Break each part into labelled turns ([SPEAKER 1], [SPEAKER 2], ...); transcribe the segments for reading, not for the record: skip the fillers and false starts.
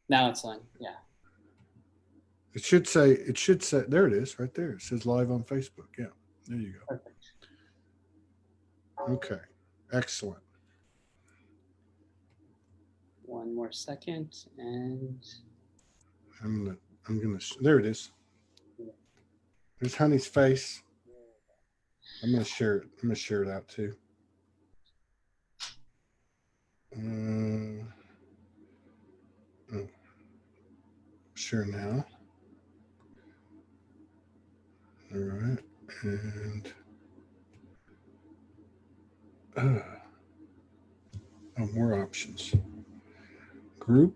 [SPEAKER 1] Now it's on. Yeah.
[SPEAKER 2] It should say, there it is, right there. It says live on Facebook. Yeah, there you
[SPEAKER 1] Perfect.
[SPEAKER 2] go. Okay, excellent.
[SPEAKER 1] One more second, and
[SPEAKER 2] I'm gonna, there it is. There's Honey's face. I'm gonna share it. I'm gonna share it out too. Uh, oh, share now. All right, and uh, oh, more options. Group.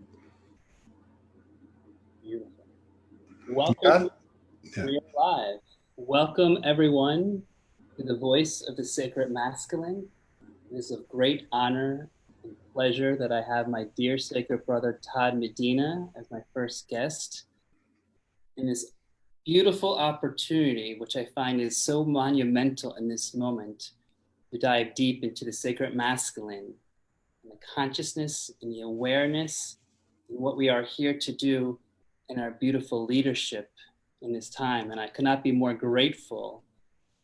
[SPEAKER 1] beautiful.
[SPEAKER 2] You
[SPEAKER 1] Welcome.
[SPEAKER 2] got it? Yeah.
[SPEAKER 1] We are live. Welcome, everyone, to the Voice of the Sacred Masculine. It is of great honor and pleasure that I have my dear sacred brother Todd Medina as my first guest in this beautiful opportunity, which I find is so monumental in this moment, to dive deep into the sacred masculine and the consciousness and the awareness and what we are here to do in our beautiful leadership in this time. And I could not be more grateful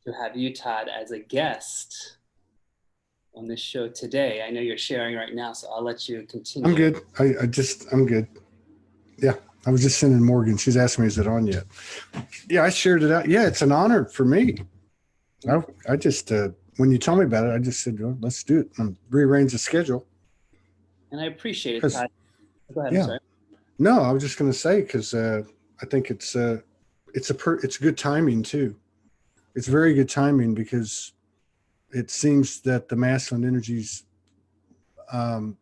[SPEAKER 1] to have you, Todd, as a guest on this show today. I know you're sharing right now, so I'll let you
[SPEAKER 2] I'm
[SPEAKER 1] continue.
[SPEAKER 2] good. I'm good. Yeah. I was just sending Morgan. She's asking me, is it on yet? Yeah, I shared it out. Yeah, it's an honor for me. I just, when you told me about it, I just said, well, let's do it and rearrange the schedule.
[SPEAKER 1] And I appreciate it,
[SPEAKER 2] Because,
[SPEAKER 1] Todd. Go ahead, I'm
[SPEAKER 2] yeah,
[SPEAKER 1] sorry.
[SPEAKER 2] no, I was just going to say, because I think it's good timing too. It's very good timing because it seems that the masculine energies um,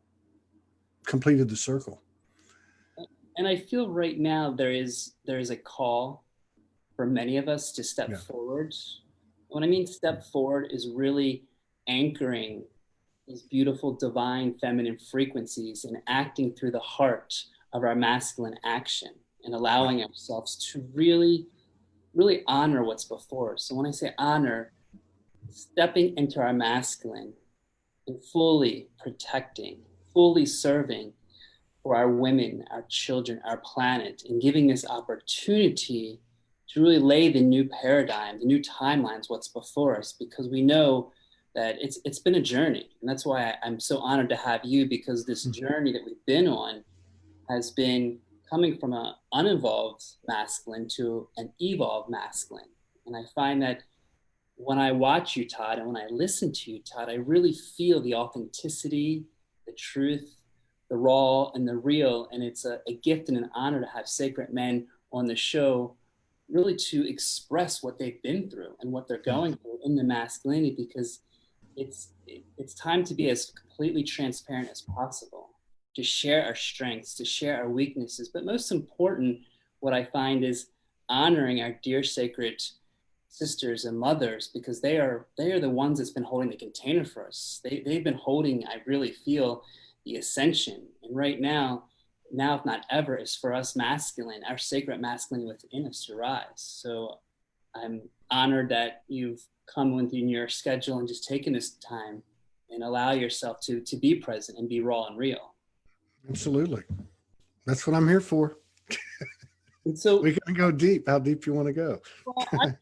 [SPEAKER 2] completed the circle.
[SPEAKER 1] And I feel right now there is a call for many of us to step
[SPEAKER 2] Yeah.
[SPEAKER 1] forward. When I mean step forward is really anchoring these beautiful divine feminine frequencies and acting through the heart of our masculine action and
[SPEAKER 2] Right.
[SPEAKER 1] allowing ourselves to really honor what's before us. So when I say honor, stepping into our masculine and fully protecting, fully serving for our women, our children, our planet, and giving this opportunity to really lay the new paradigm, the new timelines, what's before us, because we know that it's been a journey. And that's why I'm so honored to have you, because this journey that we've been on has been coming from an unevolved masculine to an evolved masculine. And I find that when I watch you, Todd, and when I listen to you, Todd, I really feel the authenticity, the truth, the raw, and the real. And it's a gift and an honor to have sacred men on the show, really to express what they've been through and what they're going through in the masculinity, because it's time to be as completely transparent as possible, to share our strengths, to share our weaknesses, but most important, what I find is honoring our dear sacred sisters and mothers, because they are the ones that's been holding the container for us. They've been holding, I really feel, the ascension. And right now if not ever, is for us masculine, our sacred masculine within us to rise. So I'm honored that you've come within your schedule and just taken this time and allow yourself to be present and be raw and real.
[SPEAKER 2] Absolutely. That's what I'm here for.
[SPEAKER 1] And so,
[SPEAKER 2] We can go deep, how deep you want to go.
[SPEAKER 1] well, I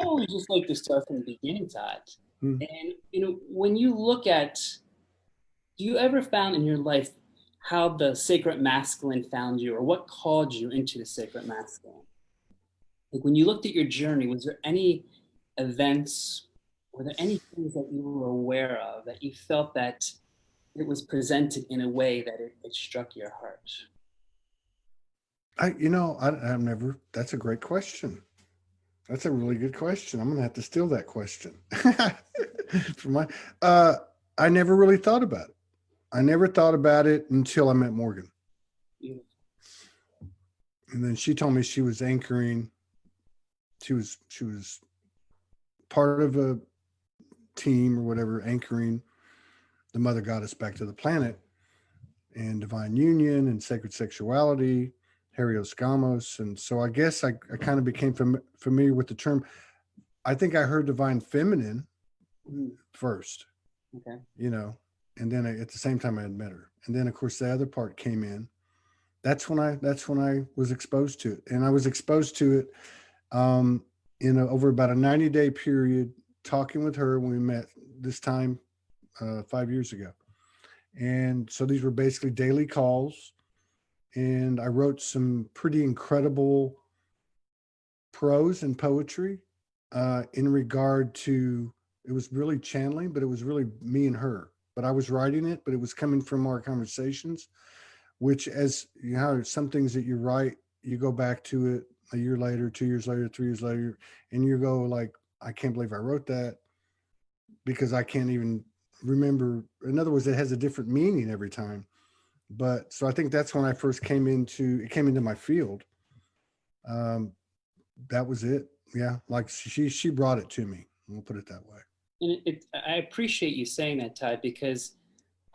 [SPEAKER 1] always just like to start from the beginning, Todd.
[SPEAKER 2] Hmm.
[SPEAKER 1] And when you look at, do you ever found in your life how the sacred masculine found you, or what called you into the sacred masculine? Like when you looked at your journey, was there any events, were there any things that you were aware of that you felt that it was presented in a way that it struck your heart?
[SPEAKER 2] I've never, that's a great question. That's a really good question. I'm going to have to steal that question from my, uh, I never really thought about it. I never thought about it until I met Morgan.
[SPEAKER 1] You,
[SPEAKER 2] And then she told me she was anchoring. She was part of a team or whatever, anchoring the mother goddess back to the planet and divine union and sacred sexuality, Helios Gamos. And so I guess I kind of became familiar with the term. I think I heard divine feminine
[SPEAKER 1] mhm,
[SPEAKER 2] first,
[SPEAKER 1] okay.
[SPEAKER 2] you know, and then at the same time I had met her. And then, of course, the other part came in that's when I was exposed to it, and I was exposed to it um, over about a 90-day period, talking with her when we met this time 5 years ago. And so these were basically daily calls, and I wrote some pretty incredible prose and poetry in regard to, it was really channeling, but it was really me and her. But I was writing it, but it was coming from our conversations, which, as you know, some things that you write, you go back to it a year later, 2 years later, 3 years later, and you go like, I can't believe I wrote that, because I can't even remember. In other words, it has a different meaning every time. But so I think that's when I first came into my field. Um, that was it. Yeah, like she brought it to me. We'll put it that way.
[SPEAKER 1] And I appreciate you saying that, Todd, because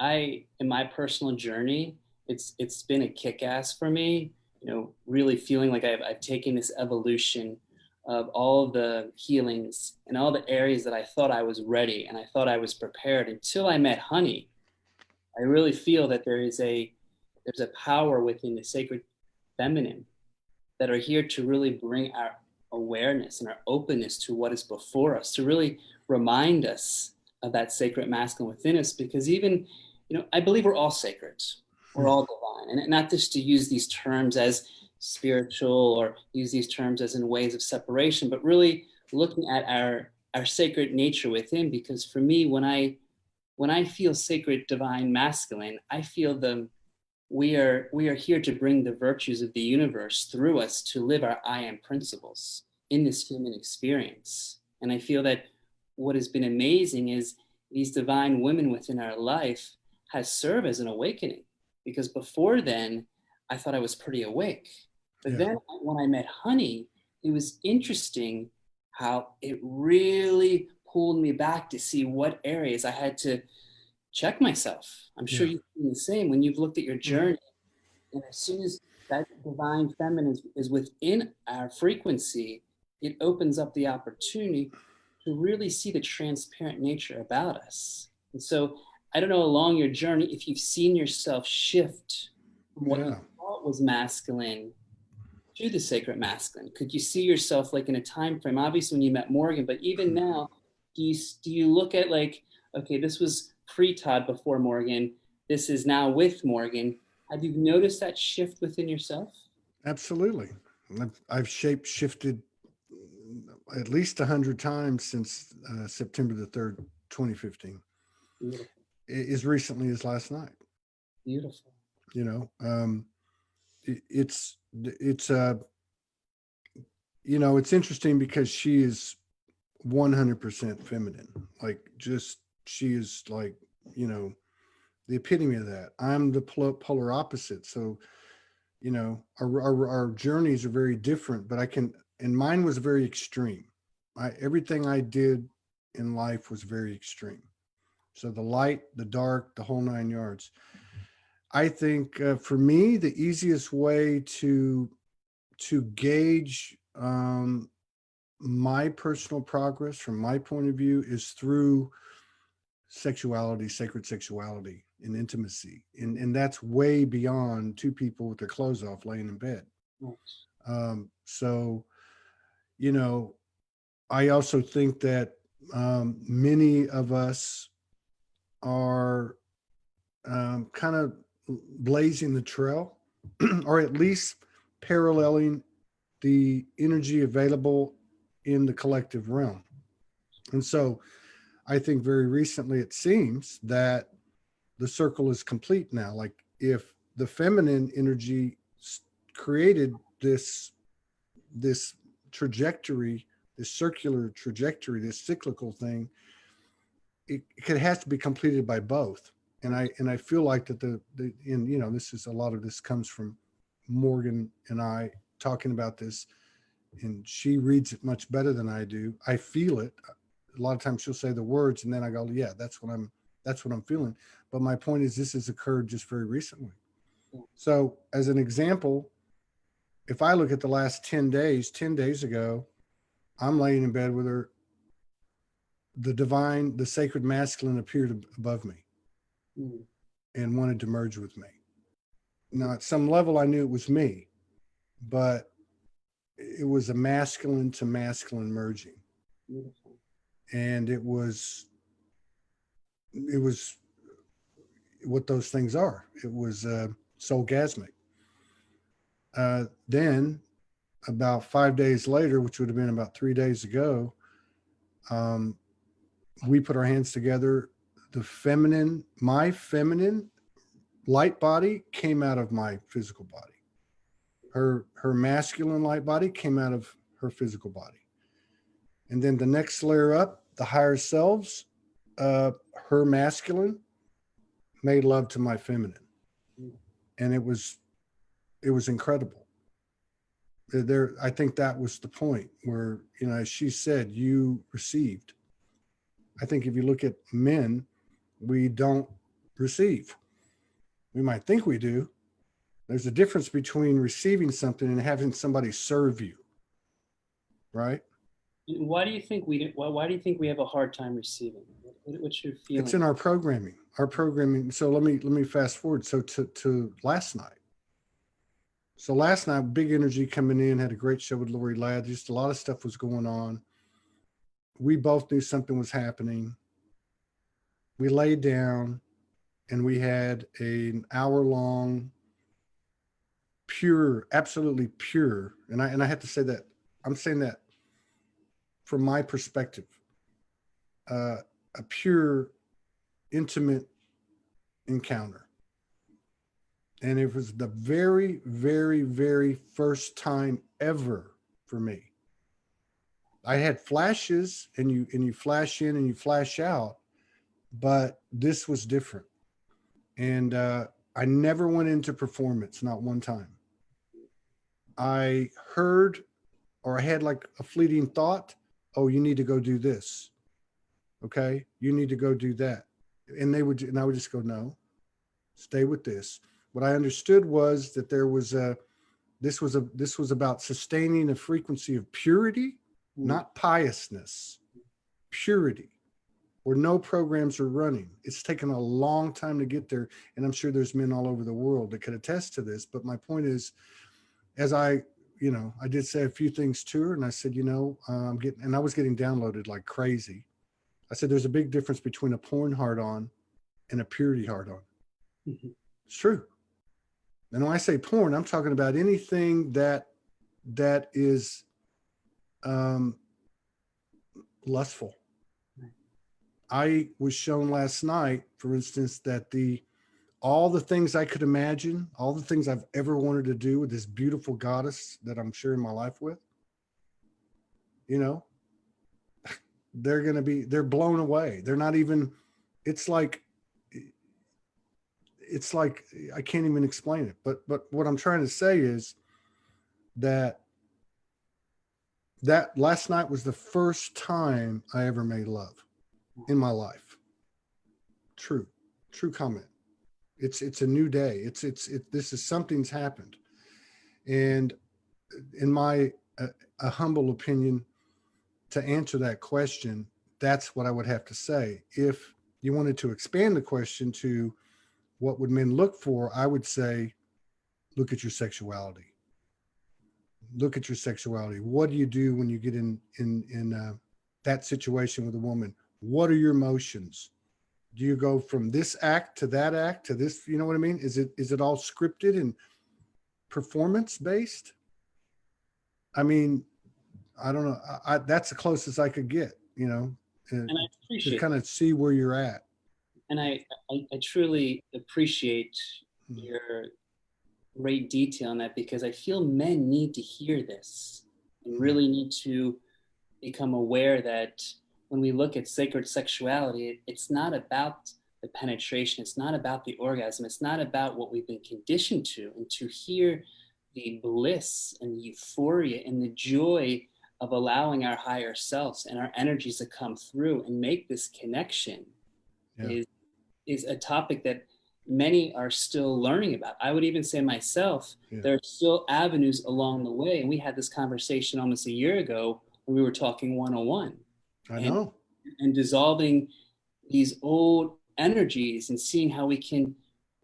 [SPEAKER 1] in my personal journey, it's been a kick ass for me. Really feeling like I've taken this evolution of all of the healings and all the areas that I thought I was ready and I thought I was prepared until I met Honey. I really feel that there's a power within the sacred feminine that are here to really bring our awareness and our openness to what is before us, to really remind us of that sacred masculine within us. Because even, I believe we're all sacred, we're all divine, and not just to use these terms as spiritual or use these terms as in ways of separation, but really looking at our sacred nature within. Because for me, when I feel sacred divine masculine, I feel we are here to bring the virtues of the universe through us to live our I am principles in this human experience. And I feel that what has been amazing is these divine women within our life has served as an awakening, because before then I thought I was pretty awake. But
[SPEAKER 2] Yeah,
[SPEAKER 1] then when I met Honey, it was interesting how it really pulled me back to see what areas I had to check myself. I'm sure
[SPEAKER 2] yeah,
[SPEAKER 1] you've been the same when you've looked at your
[SPEAKER 2] mhm,
[SPEAKER 1] journey. And as soon as that divine feminine is within our frequency, it opens up the opportunity to really see the transparent nature about us. And so I don't know along your journey if you've seen yourself shift from what you
[SPEAKER 2] yeah.
[SPEAKER 1] thought was masculine to the sacred masculine. Could you see yourself like in a time frame? Obviously, when you met Morgan, but even now, do you look at like, okay, this was pre Todd before Morgan. This is now with Morgan. Have you noticed that shift within yourself?
[SPEAKER 2] Absolutely. I've shape shifted at least 100 times since September the 3rd, 2015,
[SPEAKER 1] Beautiful,
[SPEAKER 2] as recently as last night.
[SPEAKER 1] beautiful.
[SPEAKER 2] You know, it's it's interesting because she is 100% feminine. Like, just, she is like, you know, the epitome of that. I'm the polar opposite. So, our journeys are very different, but and mine was very extreme. Everything I did in life was very extreme. So the light, the dark, the whole 9 yards. I think for me, the easiest way to gauge my personal progress from my point of view is through sexuality, sacred sexuality, and intimacy, and that's way beyond two people with their clothes off laying in bed.
[SPEAKER 1] Nice.
[SPEAKER 2] So, you know, I also think that many of us are kind of blazing the trail, or at least paralleling the energy available in the collective realm. And so I think very recently it seems that the circle is complete now. Like, if the feminine energy created this trajectory, this circular trajectory, this cyclical thing, it has to be completed by both. And I feel like that and this is, a lot of this comes from Morgan and I talking about this, and she reads it much better than I do. I feel it. A lot of times she'll say the words, and then I go, yeah, that's what I'm feeling. But my point is, this has occurred just very recently. So, as an example, if I look at the last 10 days, 10 days ago, I'm laying in bed with her. The divine, the sacred masculine appeared above me
[SPEAKER 1] Mm.
[SPEAKER 2] and wanted to merge with me. Now, at some level, I knew it was me, but it was a masculine to masculine merging.
[SPEAKER 1] Beautiful.
[SPEAKER 2] And it was what those things are. It was soulgasmic. Then, about 5 days later, which would have been about 3 days ago, um, we put our hands together. My feminine light body came out of my physical body. Her masculine light body came out of her physical body. And then the next layer up, the higher selves, her masculine made love to my feminine. And it was incredible. I think that was the point where, as she said, you received. I think if you look at men, we don't receive. We might think we do. There's a difference between receiving something and having somebody serve you, right?
[SPEAKER 1] Why do you think why do you think we have a hard time receiving? What's your
[SPEAKER 2] It's
[SPEAKER 1] feeling?
[SPEAKER 2] in our programming. Our programming. So let me fast forward. So to last night. So last night, big energy coming in. Had a great show with Lori Ladd. Just a lot of stuff was going on. We both knew something was happening. We laid down and we had an hour long, pure, absolutely pure. And I have to say that I'm saying that from my perspective, uh, a pure, intimate encounter. And it was the very, very, very first time ever for me. I had flashes, and you flash in and you flash out, but this was different. And I never went into performance, not one time. I heard, or I had like a fleeting thought, oh, you need to go do this. Okay, you need to go do that. And I would just go, no, stay with this. What I understood was that this was about sustaining a frequency of purity,
[SPEAKER 1] Mm.
[SPEAKER 2] not piousness. Purity, where no programs are running. It's taken a long time to get there, and I'm sure there's men all over the world that could attest to this. But my point is, as I did say a few things to her, and I said, and I was getting downloaded like crazy. I said, there's a big difference between a porn hard on and a purity hard on.
[SPEAKER 1] Mhm.
[SPEAKER 2] It's true. And when I say porn, I'm talking about anything that is um, lustful. I was shown last night, for instance, that all the things I could imagine, all the things I've ever wanted to do with this beautiful goddess that I'm sharing my life with, you know, they're blown away. They're not even, it's like, it's like, I can't even explain it. But what I'm trying to say is that last night was the first time I ever made love in my life. True, true comment. It's a new day. This is something's happened. And in my a humble opinion, to answer that question, that's what I would have to say. If you wanted to expand the question to what would men look for, I would say, look at your sexuality. Look at your sexuality. What do you do when you get in that situation with a woman? What are your emotions? Do you go from this act to that act to this? You know what I mean? Is it all scripted and performance based? I mean, I don't know. That's the closest I could get,
[SPEAKER 1] And I
[SPEAKER 2] to
[SPEAKER 1] appreciate
[SPEAKER 2] kind of see where you're at.
[SPEAKER 1] and I truly appreciate
[SPEAKER 2] Mm.
[SPEAKER 1] your great detail on that because I feel men need to hear this and really need to become aware that when we look at sacred sexuality, it's not about the penetration, it's not about the orgasm, it's not about what we've been conditioned to, and to hear the bliss and the euphoria and the joy of allowing our higher selves and our energies to come through and make this connection
[SPEAKER 2] Yeah.
[SPEAKER 1] is is a topic that many are still learning about. I would even say myself,
[SPEAKER 2] Yeah.
[SPEAKER 1] there are still avenues along the way. And we had this conversation almost a year ago when we were talking 101
[SPEAKER 2] I
[SPEAKER 1] and,
[SPEAKER 2] know.
[SPEAKER 1] and dissolving these old energies and seeing how we can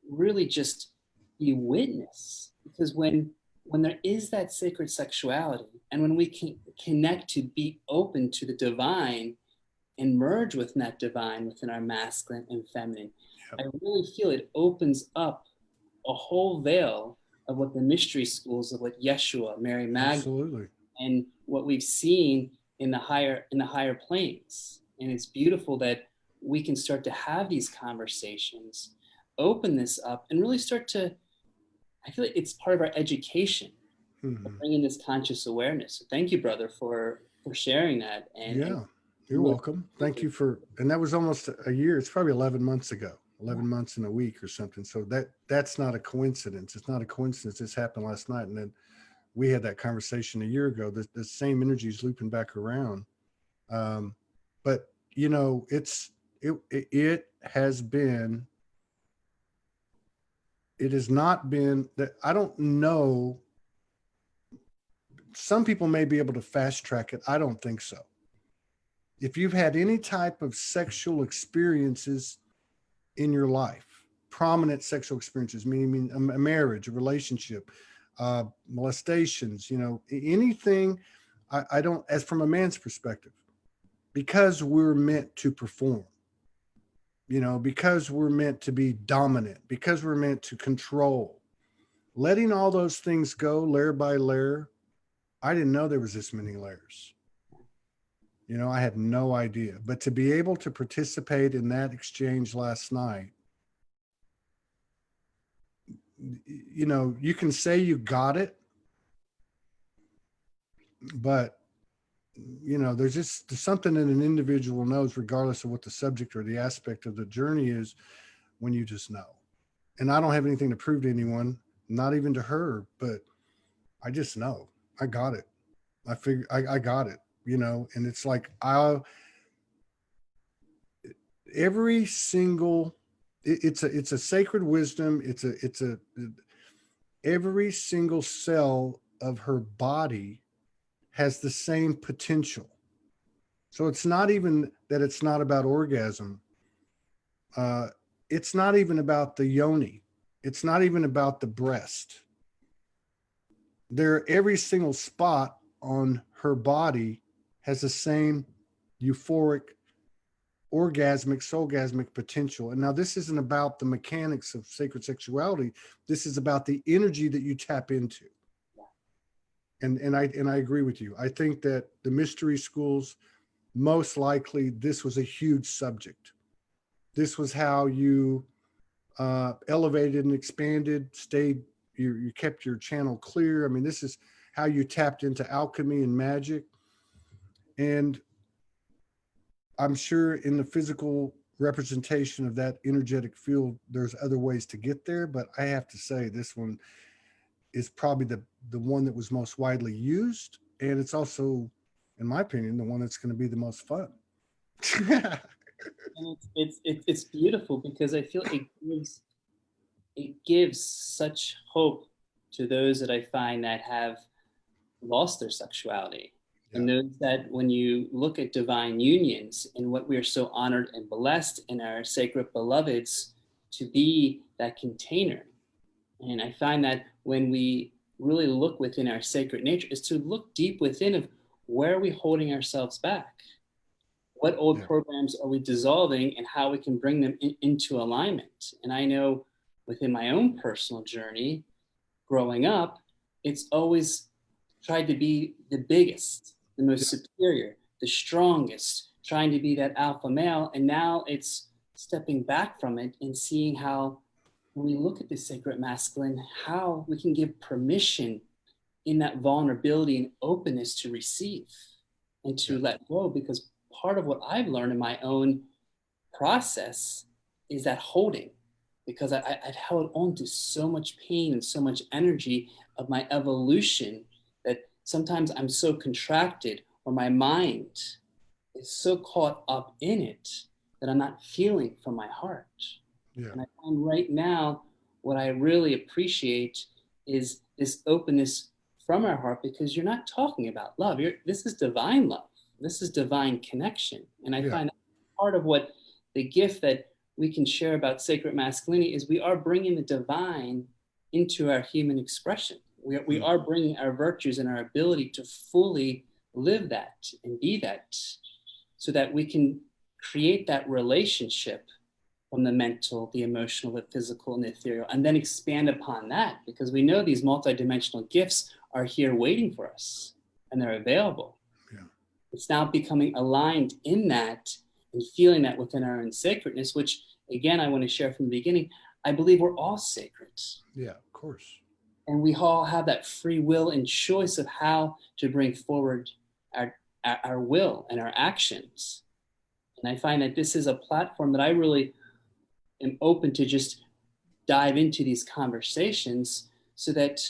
[SPEAKER 1] really just be witness. Because when there is that sacred sexuality, and when we can connect to be open to the divine and merge within that divine within our masculine and feminine,
[SPEAKER 2] Yep.
[SPEAKER 1] I really feel it opens up a whole veil of what the mystery schools of what Yeshua, Mary Magdalene,
[SPEAKER 2] Absolutely.
[SPEAKER 1] and what we've seen in the higher planes. And it's beautiful that we can start to have these conversations, open this up, and really start to, I feel like it's part of our education of
[SPEAKER 2] Hmm.
[SPEAKER 1] bringing this conscious awareness. So thank you, brother, for sharing that. And
[SPEAKER 2] Yeah, you're
[SPEAKER 1] really,
[SPEAKER 2] welcome. Thank you for, and that was almost a year. It's probably 11 months ago, 11 months in a week or something. So that's not a coincidence. It's not a coincidence. This happened last night. And then we had that conversation a year ago. The same energy is looping back around. Um, but you know, it has been, it has not been that, I don't know. Some people may be able to fast track it. I don't think so. If you've had any type of sexual experiences in your life, prominent sexual experiences, meaning a marriage, a relationship, molestations, you know, anything, I don't, as from a man's perspective, because we're meant to perform, you know, because we're meant to be dominant, because we're meant to control, letting all those things go layer by layer. I didn't know there was this many layers. You know, I had no idea. But to be able to participate in that exchange last night, you know, you can say you got it, but you know, there's something that an individual knows, regardless of what the subject or the aspect of the journey is, when you just know. And I don't have anything to prove to anyone, not even to her, but I just know I got it. I figure I got it, you know, and it's like every single, it's a sacred wisdom. It's a every single cell of her body has the same potential. So it's not even that it's not about orgasm. Uh, it's not even about the yoni. It's not even about the breast. There, every single spot on her body has the same euphoric, orgasmic, soulgasmic potential. And now this isn't about the mechanics of sacred sexuality. This is about the energy that you tap into. And I agree with you. I think that the mystery schools, most likely this was a huge subject. This was how you elevated and expanded, stayed, you kept your channel clear. I mean, this is how you tapped into alchemy and magic. And I'm sure in the physical representation of that energetic field, there's other ways to get there. But I have to say, this one is probably the one that was most widely used. And it's also, in my opinion, the one that's going to be the most fun.
[SPEAKER 1] and it's beautiful because I feel it gives such hope to those that I find that have lost their sexuality.
[SPEAKER 2] Yeah.
[SPEAKER 1] And those that, when you look at divine unions and what we are so honored and blessed in our sacred beloveds to be that container. And I find that when we really look within our sacred nature, is to look deep within of where are we holding ourselves back? What old
[SPEAKER 2] Yeah.
[SPEAKER 1] programs are we dissolving and how we can bring them into alignment? And I know within my own personal journey, growing up, it's always tried to be the biggest, the most superior, the strongest, trying to be that alpha male. And now it's stepping back from it and seeing how, when we look at the sacred masculine, how we can give permission in that vulnerability and openness to receive and
[SPEAKER 2] Yeah.
[SPEAKER 1] to let go. Because part of what I've learned in my own process is that holding, because I've held on to so much pain and so much energy of my evolution that sometimes I'm so contracted or my mind is so caught up in it that I'm not feeling from my heart.
[SPEAKER 2] Yeah.
[SPEAKER 1] And I find right now what I really appreciate is this openness from our heart, because you're not talking about love. This is divine love. This is divine connection. And I
[SPEAKER 2] Yeah.
[SPEAKER 1] find that part of what the gift that we can share about sacred masculinity is we are bringing the divine into our human expression. We are bringing our virtues and our ability to fully live that and be that, so that we can create that relationship from the mental, the emotional, the physical, and the ethereal, and then expand upon that, because we know these multidimensional gifts are here waiting for us and they're available.
[SPEAKER 2] Yeah.
[SPEAKER 1] It's now becoming aligned in that and feeling that within our own sacredness, which again, I want to share from the beginning. I believe we're all sacred.
[SPEAKER 2] Yeah, of course.
[SPEAKER 1] And we all have that free will and choice of how to bring forward our will and our actions. And I find that this is a platform that I really am open to just dive into these conversations, so that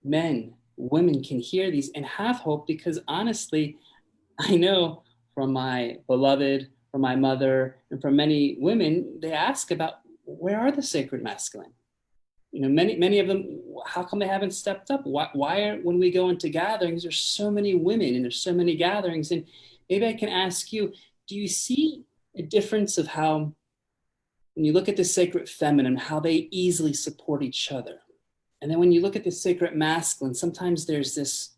[SPEAKER 1] men, women can hear these and have hope. Because honestly, I know from my beloved, from my mother, and from many women, they ask about, where are the sacred masculine? You know, many of them, how come they haven't stepped up? Why are, when we go into gatherings, there's so many women and there's so many gatherings? And maybe I can ask you, do you see a difference of how, when you look at the sacred feminine, how they easily support each other? And then when you look at the sacred masculine, sometimes there's this,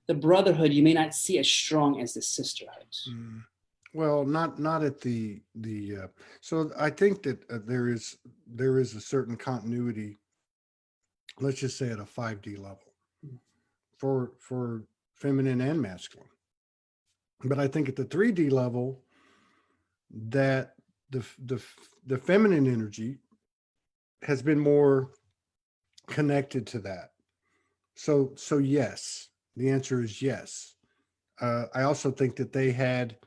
[SPEAKER 1] the brotherhood you may not see as strong as the sisterhood.
[SPEAKER 2] Mm. Well, not at so I think that there is a certain continuity, let's just say at a 5D level for feminine and masculine. But I think at the 3D level, that the feminine energy has been more connected to that. So yes, the answer is yes. I also think that they had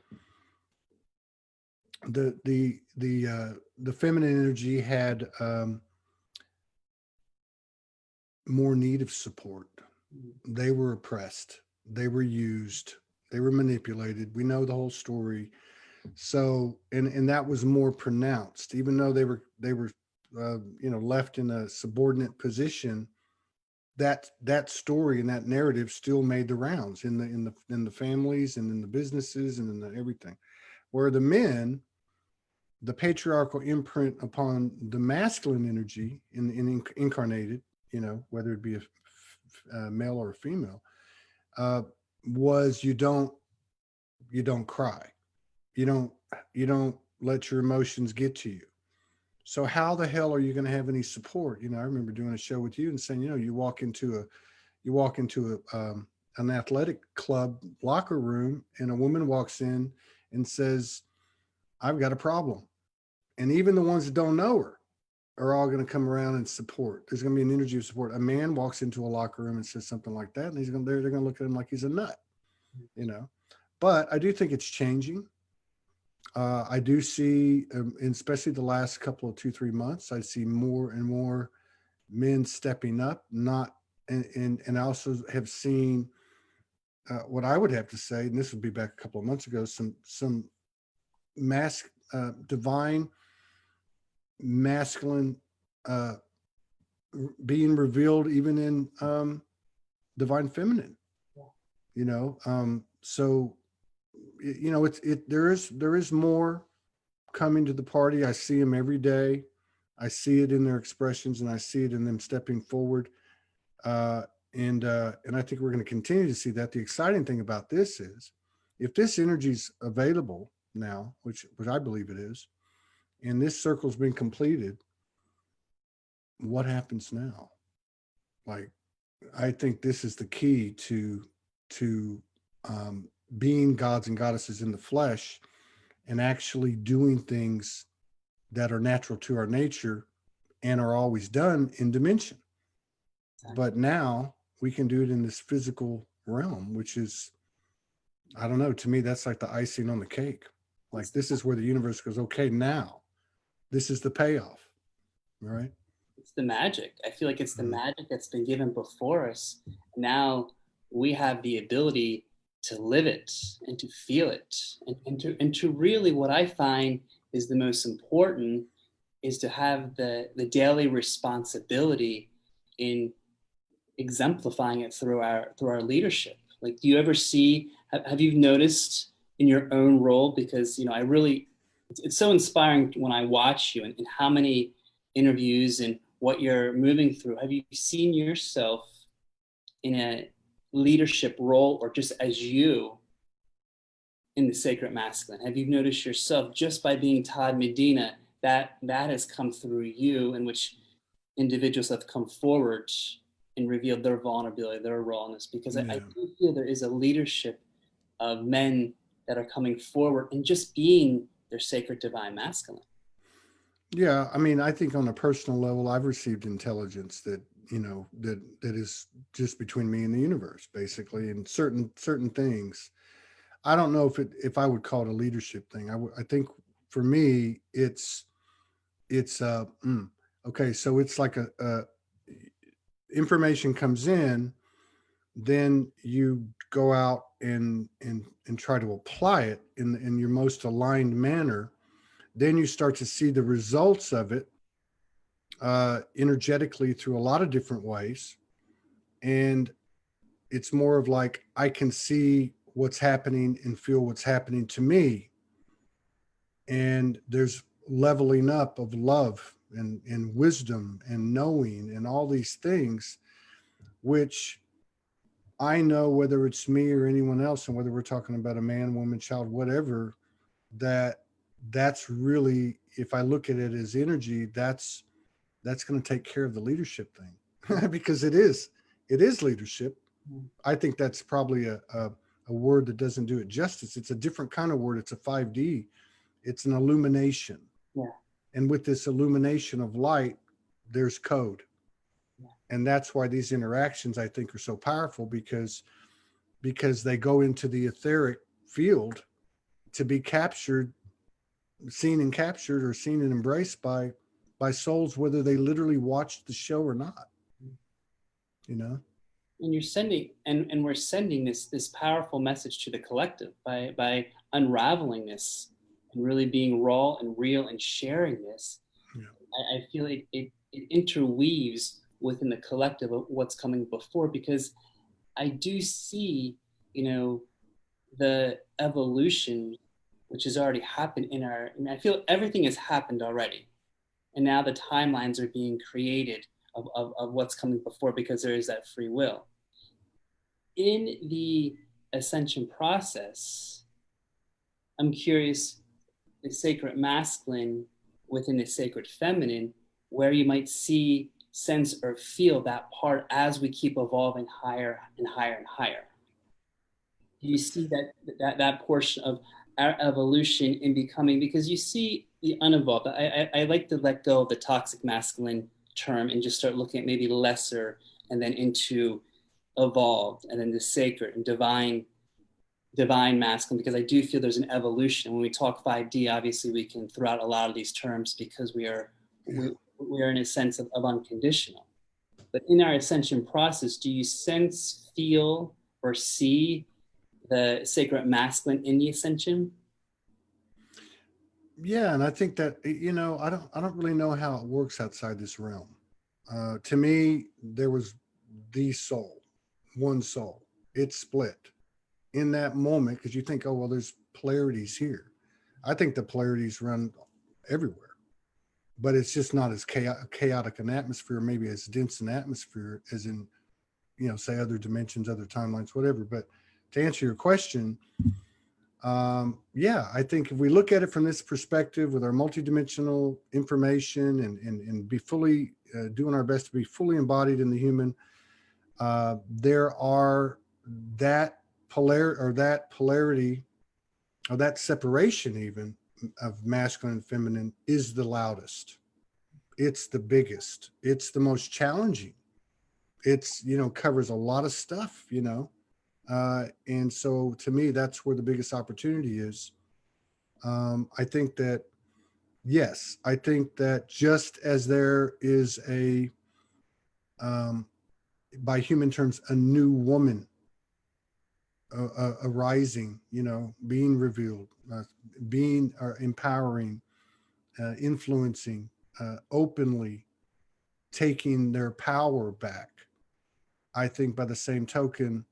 [SPEAKER 2] the feminine energy had more need of support. They were oppressed. They were used. They were manipulated. We know the whole story. So, and that was more pronounced, even though they were left in a subordinate position. That story and that narrative still made the rounds in the families and in the businesses and in the everything. Where the men, the patriarchal imprint upon the masculine energy incarnated, whether it be a male or a female, was you don't cry, you don't let your emotions get to you. So how the hell are you going to have any support? I remember doing a show with you and saying, you walk into an athletic club locker room and a woman walks in and says, I've got a problem. And even the ones that don't know her are all going to come around and support. There's going to be an energy of support. A man walks into a locker room and says something like that, and they're going to look at him like he's a nut, But I do think it's changing. I do see, especially the last couple of 2-3 months, I see more and more men stepping up. And I also have seen what I would have to say, and this would be back a couple of months ago, some divine masculine being revealed even in divine feminine. So there is more coming to the party. I see them every day. I see it in their expressions, and I see it in them stepping forward. And I think we're going to continue to see that. The exciting thing about this is, if this energy is available now, which I believe it is, and this circle's been completed, what happens now? Like, I think this is the key to being gods and goddesses in the flesh, and actually doing things that are natural to our nature and are always done in dimension. But now we can do it in this physical realm, which is, I don't know, to me, that's like the icing on the cake. Like, this is where the universe goes, okay, now this is the payoff, right?
[SPEAKER 1] It's the magic. I feel like it's the magic that's been given before us. Now we have the ability to live it and to feel it, and to really, what I find is the most important is to have the daily responsibility in exemplifying it through our leadership. Like, do you ever see, have you noticed in your own role? Because it's so inspiring when I watch you, and how many interviews and what you're moving through, have you seen yourself in a leadership role or just as you in the sacred masculine? Have you noticed yourself just by being Todd Medina that has come through you, in which individuals have come forward and revealed their vulnerability, their rawness? Because I
[SPEAKER 2] Yeah.
[SPEAKER 1] do feel there is a leadership of men that are coming forward and just being their sacred divine masculine.
[SPEAKER 2] Yeah, I mean, I think on a personal level, I've received intelligence that, that is just between me and the universe, basically, and certain things. I don't know if I would call it a leadership thing. I think for me, it's okay. So it's like a information comes in, then you go out and try to apply it in your most aligned manner. Then you start to see the results of it energetically through a lot of different ways. And it's more of like, I can see what's happening and feel what's happening to me. And there's leveling up of love and wisdom and knowing and all these things, which I know, whether it's me or anyone else, and whether we're talking about a man, woman, child, whatever, that that's really, if I look at it as energy, that's going to take care of the leadership thing because it is leadership. I think that's probably a word that doesn't do it justice. It's a different kind of word. It's a 5D. It's an illumination.
[SPEAKER 1] Yeah.
[SPEAKER 2] And with this illumination of light, there's code.
[SPEAKER 1] Yeah.
[SPEAKER 2] And that's why these interactions, I think, are so powerful, because they go into the etheric field to be captured, seen and captured, or seen and embraced by souls, whether they literally watched the show or not. You know?
[SPEAKER 1] And you're sending, and we're sending this powerful message to the collective by unraveling this and really being raw and real and sharing this.
[SPEAKER 2] Yeah.
[SPEAKER 1] I feel it interweaves within the collective of what's coming before, because I do see, the evolution which has already happened in our, I mean, I feel everything has happened already. And now the timelines are being created of what's coming before, because there is that free will. In the ascension process, I'm curious, the sacred masculine within the sacred feminine, where you might see, sense, or feel that part as we keep evolving higher and higher and higher. Do you see that portion of our evolution in becoming? Because you see the unevolved. I like to let go of the toxic masculine term and just start looking at maybe lesser, and then into evolved, and then the sacred and divine masculine, because I do feel there's an evolution. When we talk 5D, obviously we can throw out a lot of these terms because we are in a sense of unconditional. But in our ascension process, do you sense, feel, or see the sacred masculine in the ascension?
[SPEAKER 2] Yeah, and I think that, I don't really know how it works outside this realm. To me, there was the soul, one soul. It split in that moment, because you think, oh well, there's polarities here. I think the polarities run everywhere, but it's just not as chaotic an atmosphere, maybe as dense an atmosphere as in, say, other dimensions, other timelines, whatever. But to answer your question, yeah, I think if we look at it from this perspective with our multidimensional information, and be fully doing our best to be fully embodied in the human, there are that polarity, or that separation even, of masculine and feminine is the loudest. It's the biggest. It's the most challenging. It's, covers a lot of stuff, and so to me, that's where the biggest opportunity is. I think that, yes, I think that just as there is um, by human terms, a new woman arising, being revealed, being empowering, influencing, openly taking their power back. I think by the same token,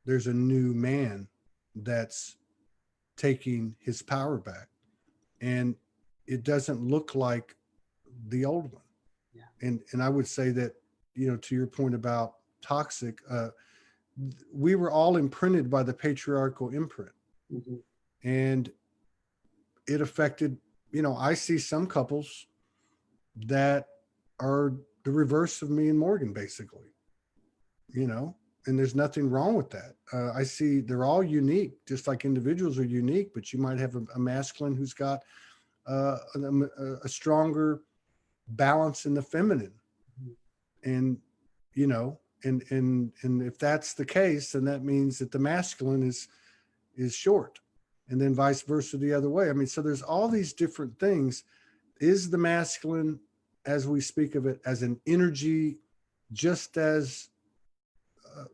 [SPEAKER 2] there's a new man that's taking his power back. And it doesn't look like the old one.
[SPEAKER 1] Yeah.
[SPEAKER 2] And I would say that, to your point about toxic, we were all imprinted by the patriarchal imprint,
[SPEAKER 1] Mm-hmm.
[SPEAKER 2] and it affected, I see some couples that are the reverse of me and Morgan, basically, and there's nothing wrong with that. I see they're all unique, just like individuals are unique, but you might have a masculine who's got a stronger balance in the feminine. And, and if that's the case, then that means that the masculine is short, and then vice versa the other way. I mean, so there's all these different things. Is the masculine, as we speak of it, as an energy, just as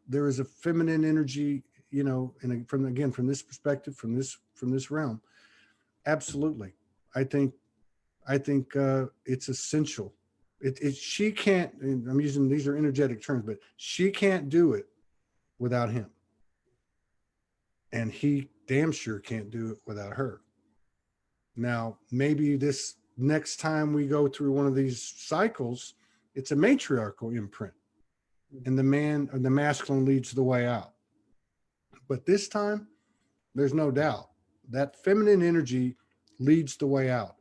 [SPEAKER 2] there is a feminine energy, and from this perspective, from this realm? Absolutely. I think it's essential. She can't, and I'm using, these are energetic terms, but she can't do it without him, and he damn sure can't do it without her. Now, maybe this next time we go through one of these cycles, it's a matriarchal imprint, and the man or the masculine leads the way out. But this time, there's no doubt that feminine energy leads the way out.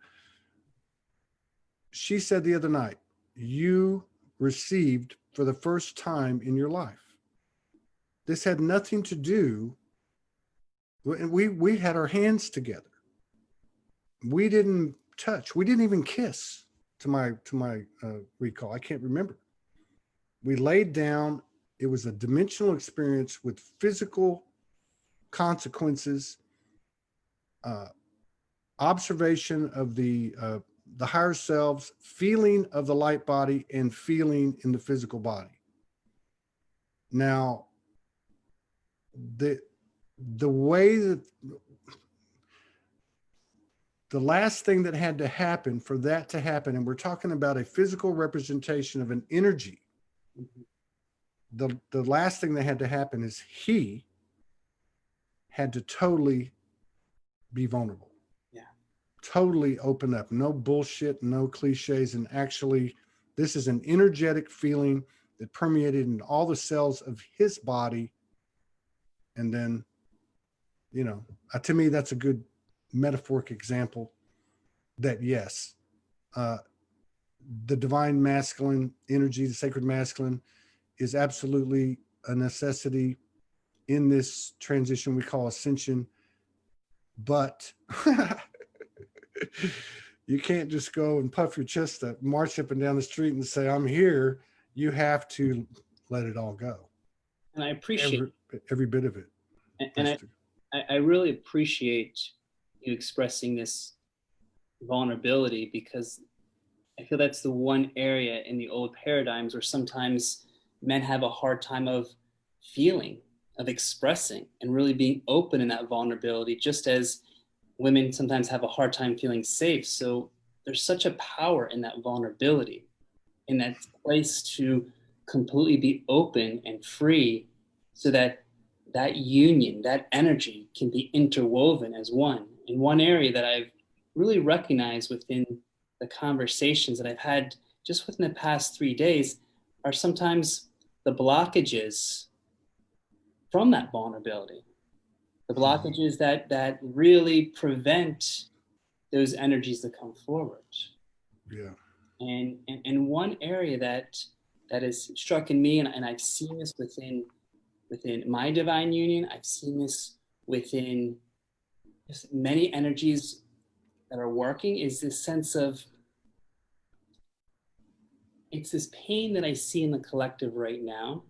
[SPEAKER 2] She said the other night, you received for the first time in your life. This had nothing to do, we had our hands together. We didn't touch. We didn't even kiss, to my recall. I can't remember. We laid down. It was a dimensional experience with physical consequences, uh, observation of the higher selves, feeling of the light body, and feeling in the physical body. Now, the way that the last thing that had to happen for that to happen, and we're talking about a physical representation of an energy, the last thing that had to happen is he had to totally be vulnerable.
[SPEAKER 1] Yeah.
[SPEAKER 2] Totally open up. No bullshit, no cliches. And actually, this is an energetic feeling that permeated in all the cells of his body. And then, to me, that's a good metaphoric example that, yes, the divine masculine energy, the sacred masculine, is absolutely a necessity in this transition we call ascension. But you can't just go and puff your chest up, march up and down the street and say, I'm here. You have to let it all go.
[SPEAKER 1] And I appreciate
[SPEAKER 2] every bit of it.
[SPEAKER 1] and I really appreciate you expressing this vulnerability, because I feel that's the one area in the old paradigms where sometimes men have a hard time of feeling, of expressing, and really being open in that vulnerability, just as women sometimes have a hard time feeling safe. So there's such a power in that vulnerability, in that place to completely be open and free, so that that union, that energy can be interwoven as one. In one area that I've really recognized within the conversations that I've had just within the past 3 days are sometimes the blockages from that vulnerability, the blockages that really prevent those energies to come forward.
[SPEAKER 2] Yeah.
[SPEAKER 1] And one area that has struck in me, and I've seen this within my divine union, I've seen this within just many energies that are working, is this sense of, it's this pain that I see in the collective right now.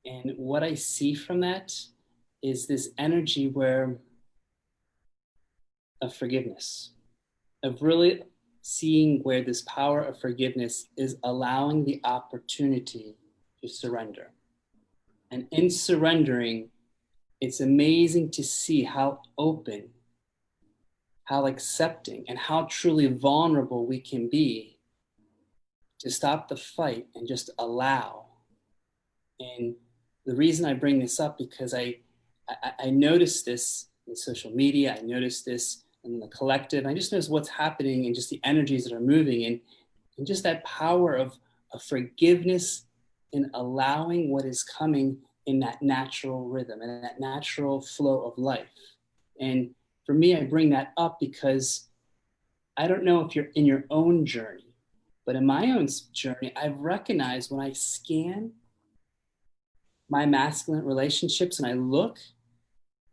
[SPEAKER 1] And what I see from that is this energy where of forgiveness, of really seeing where this power of forgiveness is allowing the opportunity to surrender. And in surrendering, it's amazing to see how open, how accepting, and how truly vulnerable we can be to stop the fight and just allow. And the reason I bring this up, because I noticed this in social media, I noticed this in the collective, I just noticed what's happening and just the energies that are moving. And And just that power of forgiveness and allowing what is coming in that natural rhythm and that natural flow of life. And for me, I bring that up because I don't know if you're in your own journey, but in my own journey, I've recognized when I scan my masculine relationships and I look,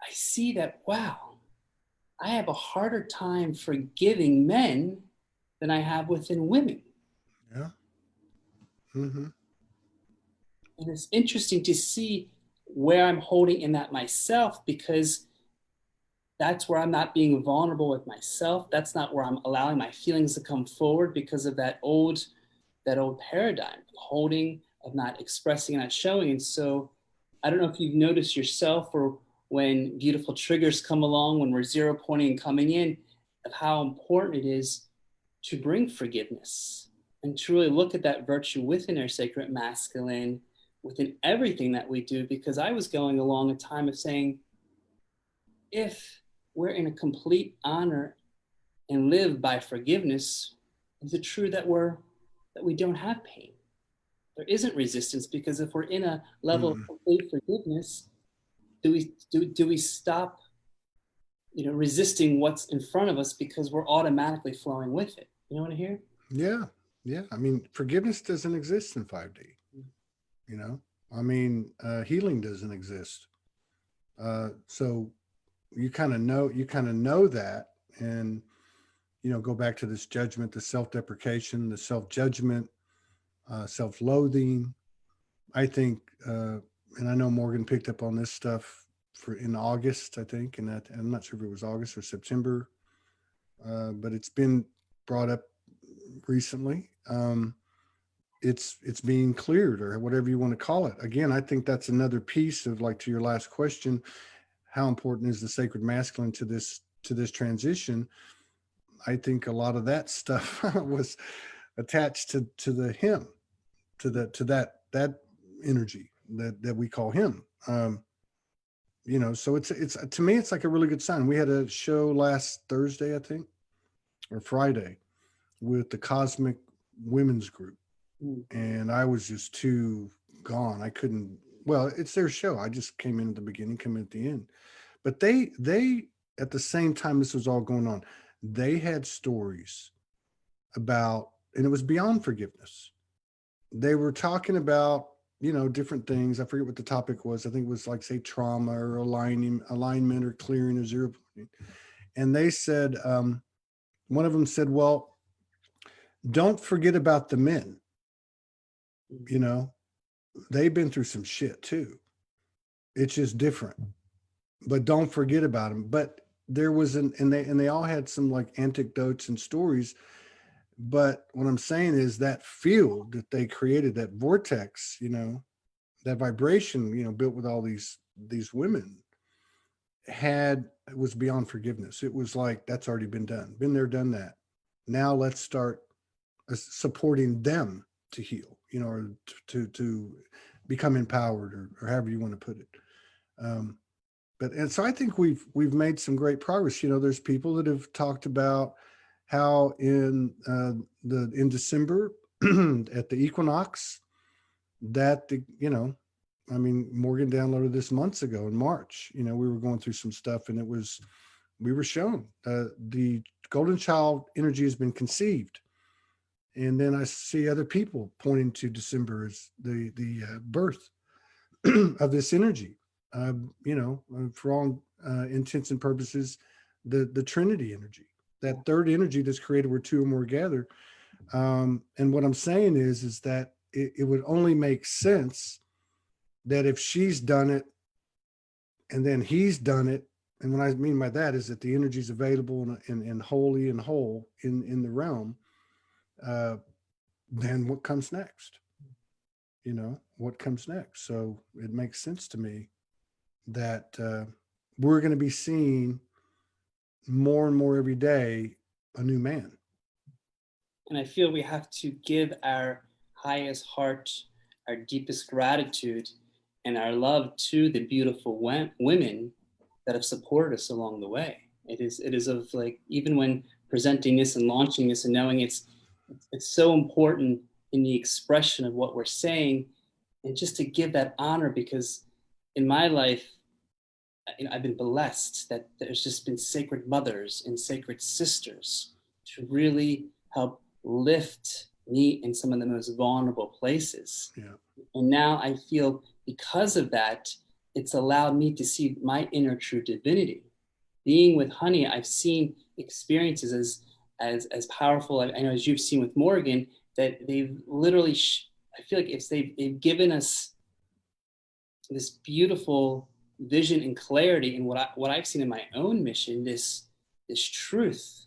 [SPEAKER 1] I see that, wow, I have a harder time forgiving men than I have within women.
[SPEAKER 2] Yeah. Mm-hmm.
[SPEAKER 1] And it's interesting to see where I'm holding in that myself, because that's where I'm not being vulnerable with myself. That's not where I'm allowing my feelings to come forward because of that old paradigm of holding, of not expressing, not showing. And so I don't know if you've noticed yourself, or when beautiful triggers come along, when we're zero pointing and coming in, of how important it is to bring forgiveness and to really look at that virtue within our sacred masculine, within everything that we do. Because I was going along a time of saying, if we're in a complete honor and live by forgiveness, is it true that we don't have pain? There isn't resistance, because if we're in a level of
[SPEAKER 2] Mm-mm.
[SPEAKER 1] complete forgiveness, do we stop, resisting what's in front of us because we're automatically flowing with it? You know what I hear?
[SPEAKER 2] Yeah. Yeah. I mean, forgiveness doesn't exist in 5D. You know, I mean, healing doesn't exist. So you kind of know that, and go back to this judgment, the self-deprecation, the self-judgment, self-loathing. I think, and I know Morgan picked up on this stuff for in August, I think, and that I'm not sure if it was August or September, but it's been brought up recently. It's being cleared, or whatever you want to call it. Again, I think that's another piece of, like, to your last question, how important is the sacred masculine to this transition? I think a lot of that stuff was attached to the him, to that energy that we call him. So it's to me, it's like a really good sign. We had a show last Thursday, I think, or Friday, with the Cosmic Women's Group,
[SPEAKER 1] Mm.
[SPEAKER 2] and I was just too gone. I couldn't. Well, it's their show. I just came in at the beginning, came in at the end. But they at the same time this was all going on, they had stories about, and it was beyond forgiveness. They were talking about, different things. I forget what the topic was. I think it was, like, say, trauma or alignment or clearing or zero pointing. And they said, one of them said, well, don't forget about the men. You know, they've been through some shit too. It's just different, but don't forget about them. But there was and they all had some, like, anecdotes and stories. But what I'm saying is that field that they created, that vortex, that vibration, built with all these women, was beyond forgiveness. It was like, that's already been done, been there, done that. Now let's start supporting them to heal, or to become empowered, or however you want to put it. And so I think we've made some great progress. There's people that have talked about how in December at the equinox, that I mean, Morgan downloaded this months ago in March. We were going through some stuff, and we were shown the golden child energy has been conceived. And then I see other people pointing to December as the birth of this energy. For all intents and purposes, the Trinity energy, that third energy that's created where two or more gather. And what I'm saying is that it would only make sense that if she's done it and then he's done it. And what I mean by that is that the energy is available and wholly and whole in the realm. Then what comes next? What comes next? So it makes sense to me that we're going to be seeing more and more every day a new man.
[SPEAKER 1] And I feel we have to give our highest heart, our deepest gratitude, and our love to the beautiful women that have supported us along the way. It is of, like, even when presenting this and launching this and knowing it's it's so important in the expression of what we're saying, and just to give that honor, because in my life, I've been blessed that there's just been sacred mothers and sacred sisters to really help lift me in some of the most vulnerable places.
[SPEAKER 2] Yeah.
[SPEAKER 1] And now I feel because of that, it's allowed me to see my inner true divinity. Being with Honey, I've seen experiences as powerful. I know, as you've seen with Morgan, that they've literally. I feel like they've given us this beautiful vision and clarity in what I've seen in my own mission. This truth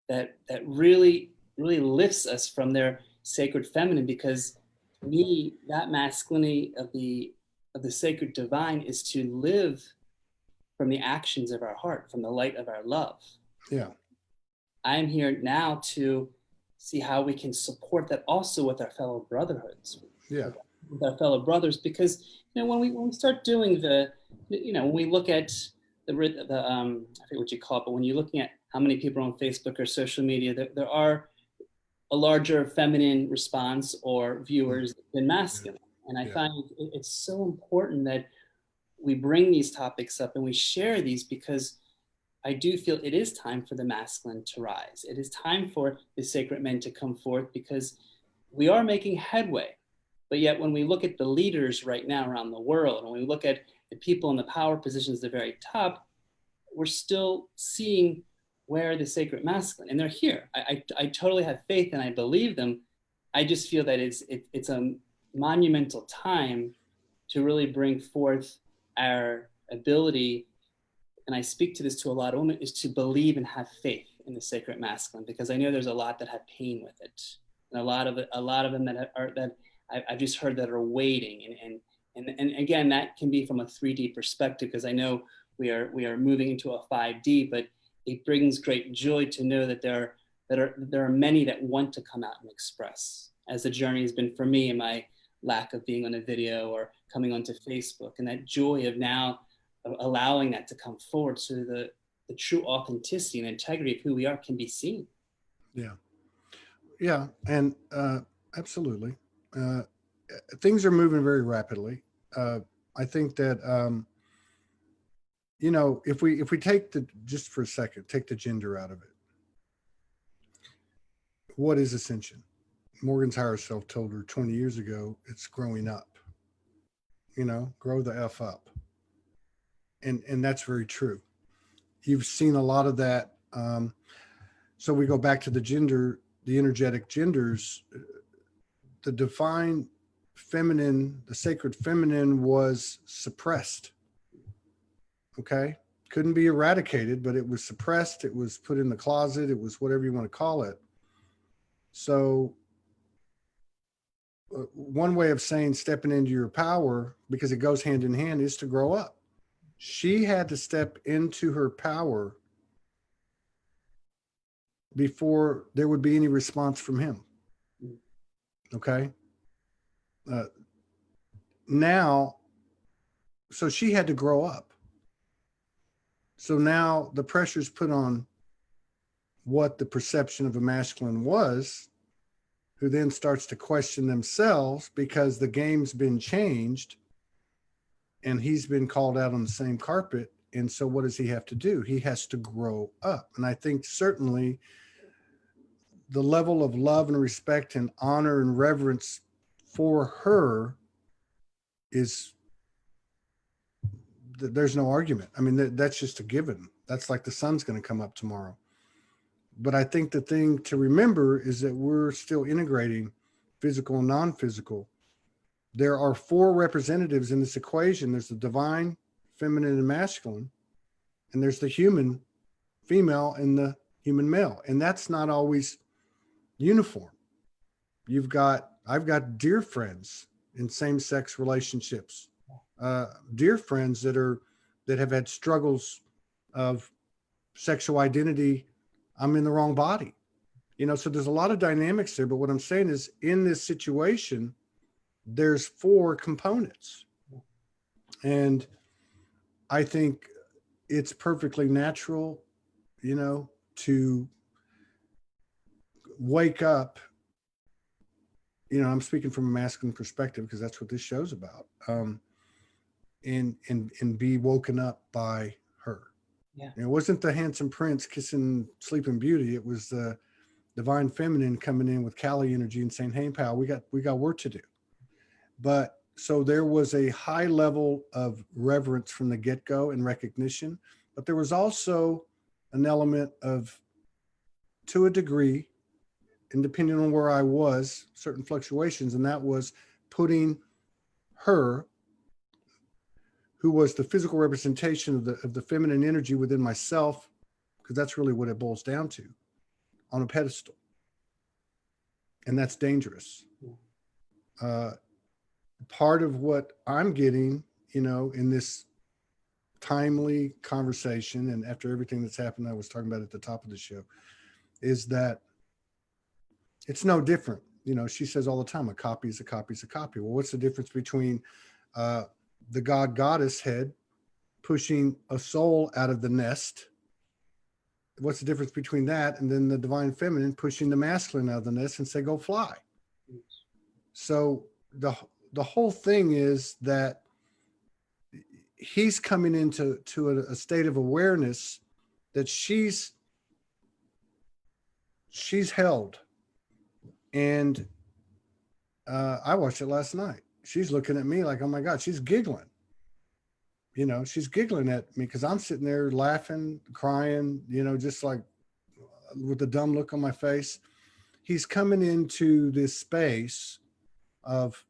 [SPEAKER 1] that really lifts us from their sacred feminine, because to me that masculinity of the sacred divine is to live from the actions of our heart, from the light of our love.
[SPEAKER 2] Yeah.
[SPEAKER 1] I'm here now to see how we can support that also with our fellow brotherhoods,
[SPEAKER 2] Yeah.
[SPEAKER 1] with our fellow brothers, because when we start doing when we look at I forget what you call it, but when you're looking at how many people are on Facebook or social media, there are a larger feminine response or viewers than masculine. And I find it's so important that we bring these topics up and we share these, because I do feel it is time for the masculine to rise. It is time for the sacred men to come forth, because we are making headway. But yet, when we look at the leaders right now around the world, and when we look at the people in the power positions at the very top, we're still seeing where the sacred masculine, and they're here. I totally have faith and I believe them. I just feel that it's a monumental time to really bring forth our ability, and I speak to this to a lot of women, is to believe and have faith in the sacred masculine, because I know there's a lot that have pain with it, and a lot of them that I've just heard that are waiting, and again, that can be from a 3D perspective, because I know we are moving into a 5D, but it brings great joy to know that there are many that want to come out and express, as the journey has been for me in my lack of being on a video or coming onto Facebook, and that joy of now allowing that to come forward, so the true authenticity and integrity of who we are can be seen.
[SPEAKER 2] Yeah. Yeah. And absolutely. Uh, Things are moving very rapidly. I think that if we take the just for a second, take the gender out of it. What is ascension? Morgan's higher self told her 20 years ago, it's growing up. Grow the F up. And that's very true. You've seen a lot of that. So we go back to the gender, the energetic genders. The divine feminine, the sacred feminine was suppressed. Okay. Couldn't be eradicated, but it was suppressed. It was put in the closet. It was whatever you want to call it. So, one way of saying stepping into your power, because it goes hand in hand, is to grow up. She had to step into her power before there would be any response from him. Okay. Uh, Now, so she had to grow up. So now the pressure's put on what the perception of a masculine was, who then starts to question themselves because the game's been changed and he's been called out on the same carpet. And so what does he have to do? He has to grow up. And I think certainly the level of love and respect and honor and reverence for her is, there's no argument. I mean, that's just a given. That's like the sun's going to come up tomorrow. But I think the thing to remember is that we're still integrating physical and non-physical. There are four representatives in this equation. There's the divine, feminine, and masculine, and there's the human, female, and the human male. And that's not always uniform. I've got dear friends in same-sex relationships, dear friends that have had struggles of sexual identity. I'm in the wrong body, so there's a lot of dynamics there. But what I'm saying is, in this situation, there's four components. And I think it's perfectly natural, to wake up I'm speaking from a masculine perspective because that's what this show's about. And be woken up by her.
[SPEAKER 1] Yeah.
[SPEAKER 2] And it wasn't the handsome prince kissing Sleeping Beauty. It was the divine feminine coming in with Kali energy and saying, "Hey, pal, we got work to do." But so there was a high level of reverence from the get go and recognition, but there was also an element of, to a degree, and depending on where I was, certain fluctuations, and that was putting her, who was the physical representation of the feminine energy within myself, because that's really what it boils down to, on a pedestal. And that's dangerous. Uh, Part of what I'm getting, in this timely conversation, and after everything that's happened, I was talking about at the top of the show, is that it's no different. She says all the time, a copy is a copy is a copy. Well, what's the difference between uh, the god goddess head pushing a soul out of the nest? What's the difference between that and then the divine feminine pushing the masculine out of the nest and say, go fly? So the whole thing is that he's coming into a state of awareness that she's held. And I watched it last night. She's looking at me like, oh my God, she's giggling. She's giggling at me because I'm sitting there laughing, crying, just like with a dumb look on my face. He's coming into this space of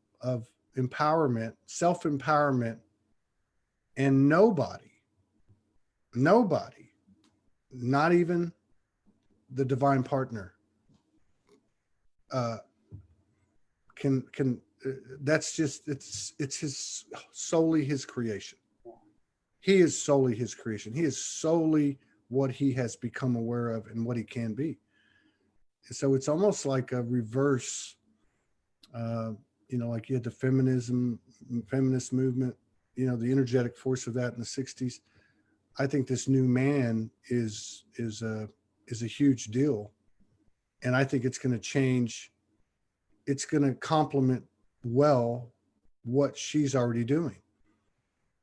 [SPEAKER 2] empowerment, self-empowerment, and nobody, not even the divine partner, can that's just it's his solely his creation. He is solely his creation. He is solely what he has become aware of and what he can be. So it's almost like a reverse, like you had the feminist movement, the energetic force of that in the 60s. I think this new man is a huge deal. And I think it's going to change. It's going to complement well what she's already doing.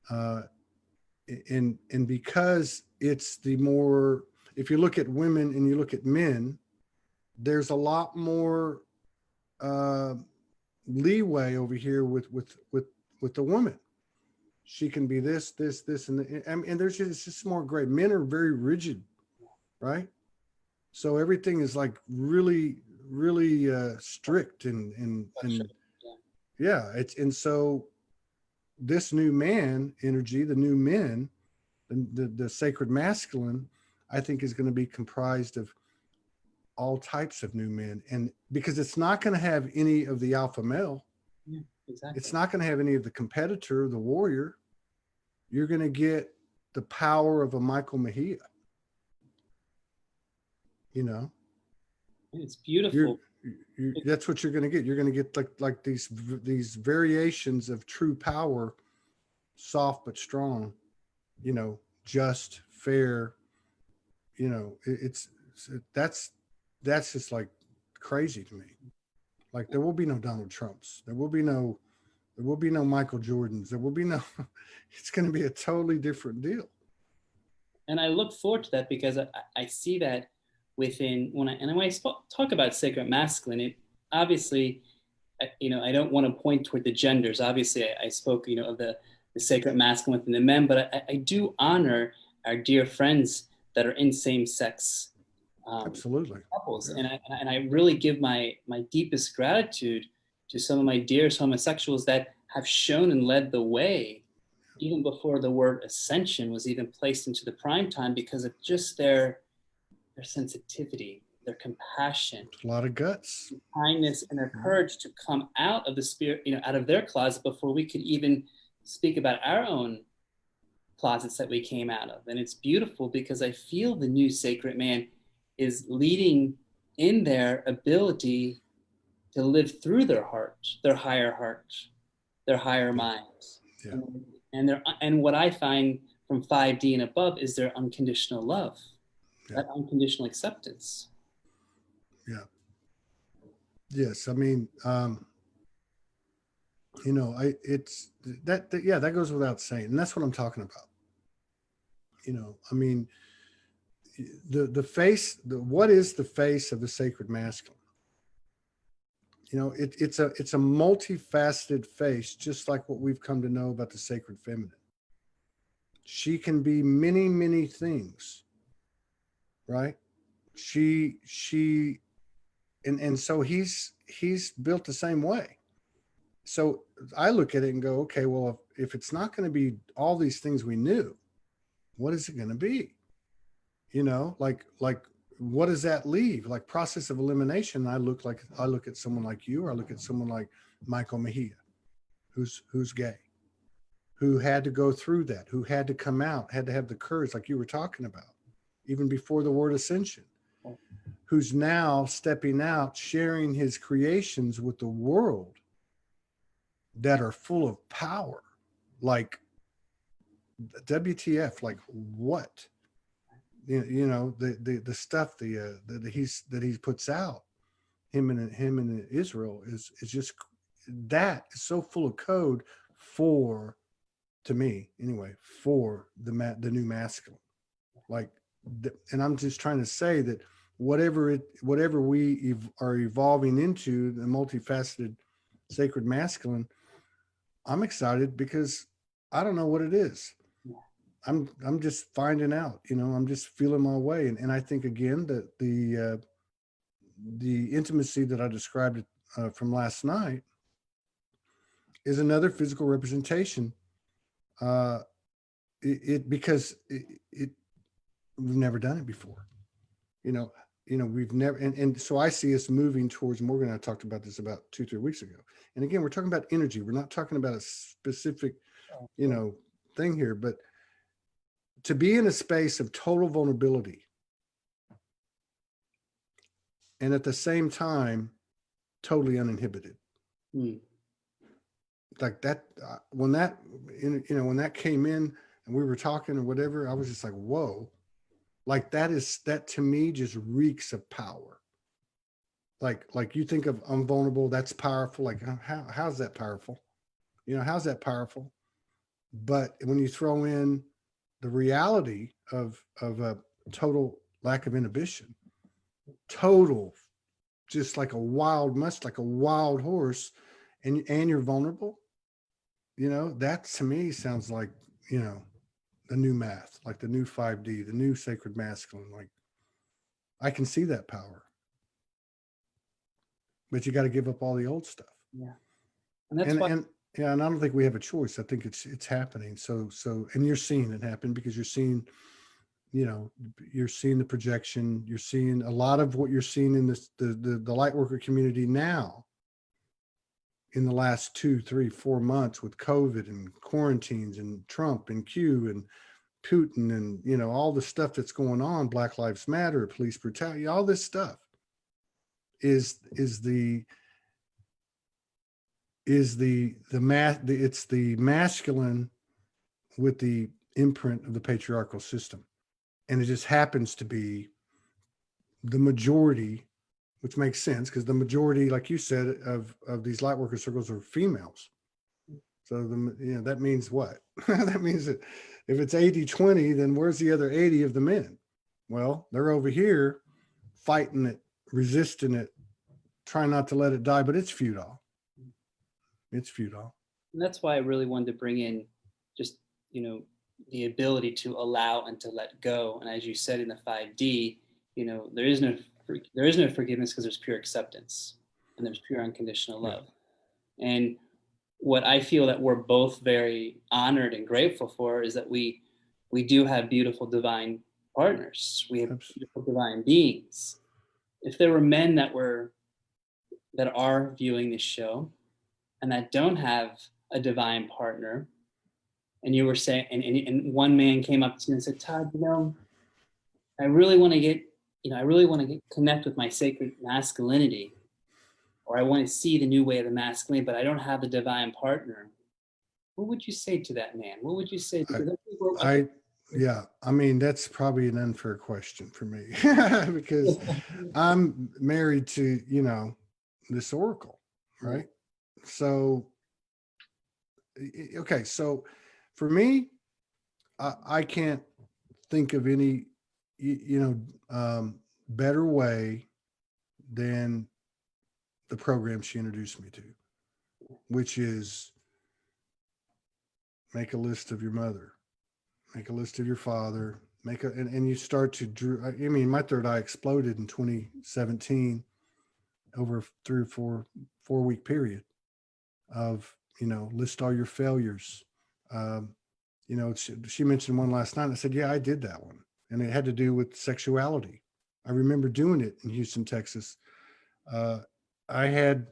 [SPEAKER 2] And because it's the more, if you look at women and you look at men, there's a lot more leeway over here with the woman. She can be this, and there's just, it's just more gray. Men are very rigid, right? So everything is like really, really strict and yeah, and so this new man energy, the new men, the sacred masculine, I think is going to be comprised of all types of new men, and because it's not going to have any of the alpha male.
[SPEAKER 1] Yeah, exactly.
[SPEAKER 2] It's not going to have any of the competitor, the warrior. You're going to get the power of a Michael Mejia.
[SPEAKER 1] It's beautiful.
[SPEAKER 2] That's what you're going to get. You're going to get like these variations of true power, soft but strong. Just, fair. That's just like crazy to me. Like there will be no Donald Trumps. There will be no Michael Jordans. There will be no. It's going to be a totally different deal.
[SPEAKER 1] And I look forward to that because I see that within when I talk about sacred masculine, it obviously, I don't want to point toward the genders. Obviously, I spoke, of the sacred masculine within the men, but I do honor our dear friends that are in same-sex
[SPEAKER 2] absolutely
[SPEAKER 1] couples,
[SPEAKER 2] yeah.
[SPEAKER 1] and I really give my deepest gratitude to some of my dearest homosexuals that have shown and led the way even before the word ascension was even placed into the prime time because of just their sensitivity, their compassion,
[SPEAKER 2] a lot of guts,
[SPEAKER 1] kindness, and their courage to come out of the spirit, out of their closet before we could even speak about our own closets that we came out of. And it's beautiful because I feel the new sacred man is leading in their ability to live through their heart, their higher heart, their higher minds.
[SPEAKER 2] Yeah.
[SPEAKER 1] And what I find from 5D and above is their unconditional love, that unconditional acceptance.
[SPEAKER 2] Yeah. Yes. I mean, it's yeah, that goes without saying. And that's what I'm talking about. I mean, the face, what is the face of the sacred masculine? It's a multifaceted face, just like what we've come to know about the sacred feminine. She can be many, many things, right? She and so he's built the same way. So I look at it and go, okay, well, if it's not going to be all these things we knew, what is it going to be? Like what does that leave? Like process of elimination. I look at someone like you, or I look at someone like Michael Mejia, who's gay, who had to go through that, who had to come out, had to have the courage, like you were talking about, even before the word ascension, who's now stepping out, sharing his creations with the world that are full of power. Like, WTF, like what? The stuff that he puts out, him and Israel is just, that is so full of code for, to me anyway, for the new masculine. Like, and I'm just trying to say that whatever we are evolving into, the multifaceted sacred masculine, I'm excited because I don't know what it is. I'm just finding out, I'm just feeling my way. And I think, again, that the intimacy that I described from last night is another physical representation. Uh, because we've never done it before. You know, we've never, and so I see us moving towards. Morgan and I talked about this about 2-3 weeks ago. And again, we're talking about energy. We're not talking about a specific, thing here, but to be in a space of total vulnerability and at the same time totally uninhibited. Like that, when that when that came in and we were talking or whatever, I was just like, whoa. Like that to me just reeks of power. Like you think of unvulnerable, that's powerful. Like, how's that powerful? How's that powerful? But when you throw in the reality of a total lack of inhibition, total, just like a wild like a wild horse, and you're vulnerable, that to me sounds like, the new math, like the new 5D, the new sacred masculine. Like, I can see that power, but you got to give up all the old stuff.
[SPEAKER 1] Yeah. And that's why.
[SPEAKER 2] And yeah, and I don't think we have a choice. I think it's happening. So, and you're seeing it happen because you're seeing the projection. You're seeing a lot of what you're seeing in this, the light worker community now in the last 2, 3, 4 months with COVID and quarantines and Trump and Q and Putin and, all the stuff that's going on, Black Lives Matter, police brutality, all this stuff it's the masculine with the imprint of the patriarchal system. And it just happens to be the majority, which makes sense because the majority, like you said, of these light worker circles are females. So that means what? That means that if it's 80-20, then where's the other 80 of the men? Well, they're over here fighting it, resisting it, trying not to let it die, but it's futile. It's futile.
[SPEAKER 1] And that's why I really wanted to bring in just, the ability to allow and to let go. And as you said in the 5D, there is no forgiveness because there's pure acceptance and there's pure unconditional love. Yeah. And what I feel that we're both very honored and grateful for is that we do have beautiful divine partners. We have beautiful divine beings. If there were men that are viewing this show and that don't have a divine partner, and you were saying, and one man came up to me and said, Todd, I really want to connect with my sacred masculinity, or I want to see the new way of the masculine, but I don't have the divine partner. What would you say to that man? What would you say?
[SPEAKER 2] I mean, that's probably an unfair question for me because I'm married to, this oracle,
[SPEAKER 1] Yeah.
[SPEAKER 2] right? So, okay, so for me, I can't think of any, better way than the program she introduced me to, which is make a list of your mother, make a list of your father, and you start to drew. I mean, my third eye exploded in 2017 over a 3 or 4 week period of, list all your failures. Um, she mentioned one last night. I said, yeah, I did that one. And it had to do with sexuality. I remember doing it in Houston, Texas. Uh, I had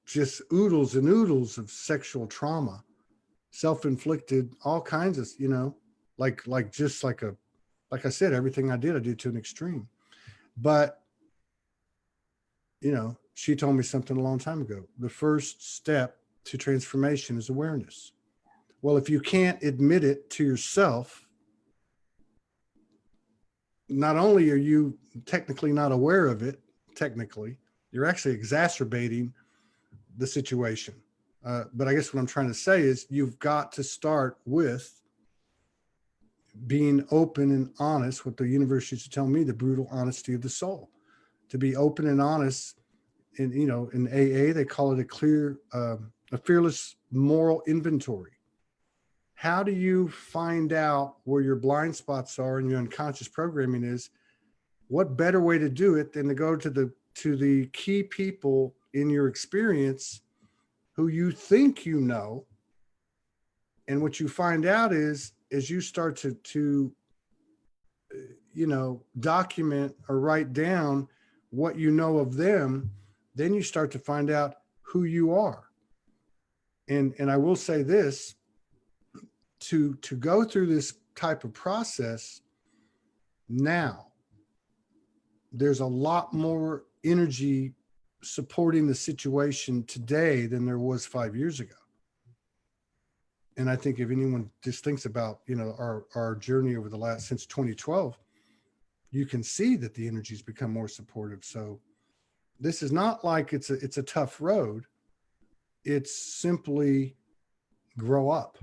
[SPEAKER 2] just oodles and oodles of sexual trauma, self-inflicted, all kinds of, just like I said, everything I did to an extreme. But, she told me something a long time ago. The first step to transformation is awareness. Well, if you can't admit it to yourself, not only are you technically not aware of it, technically, you're actually exacerbating the situation. But I guess what I'm trying to say is you've got to start with being open and honest. What the universe used to tell me, the brutal honesty of the soul, to be open and honest. And, in AA, they call it a fearless moral inventory. How do you find out where your blind spots are and your unconscious programming is? What better way to do it than to go to the key people in your experience who you think you know? And what you find out is, as you start to document or write down what you know of them, then you start to find out who you are. And I will say this, to go through this type of process now, there's a lot more energy supporting the situation today than there was 5 years ago. And I think if anyone just thinks about, our journey over the last, since 2012, you can see that the energy's become more supportive. So this is not like it's a tough road. It's simply grow up.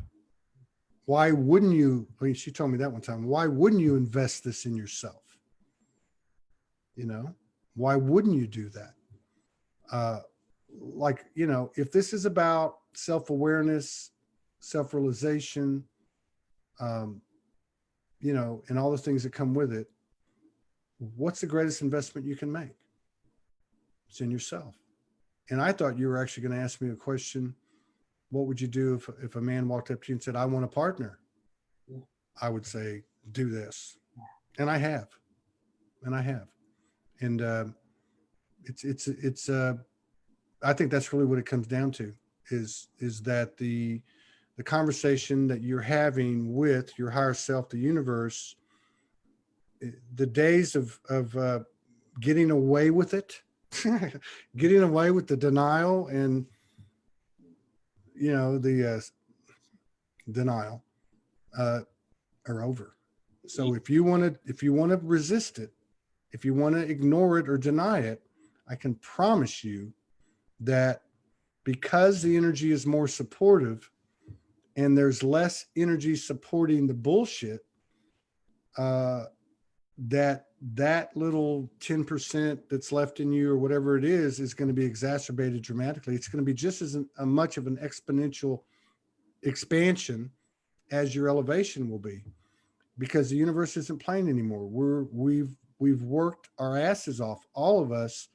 [SPEAKER 2] Why wouldn't you? I mean, she told me that one time. Why wouldn't you invest this in yourself? Why wouldn't you do that? If this is about self-awareness, self-realization, and all the things that come with it, what's the greatest investment you can make? It's in yourself. And I thought you were actually going to ask me a question. What would you do if a man walked up to you and said, I want a partner? Yeah. I would say, do this. And I have. And I think that's really what it comes down to is that the conversation that you're having with your higher self, the universe, the days of getting away with it, getting away with the denial and, the denial are over. So if you want to resist it, if you want to ignore it or deny it, I can promise you that because the energy is more supportive and there's less energy supporting the bullshit, that little 10% that's left in you or whatever it is going to be exacerbated dramatically. It's going to be just as much of an exponential expansion as your elevation will be, because the universe isn't playing anymore. We've worked our asses off, all of us,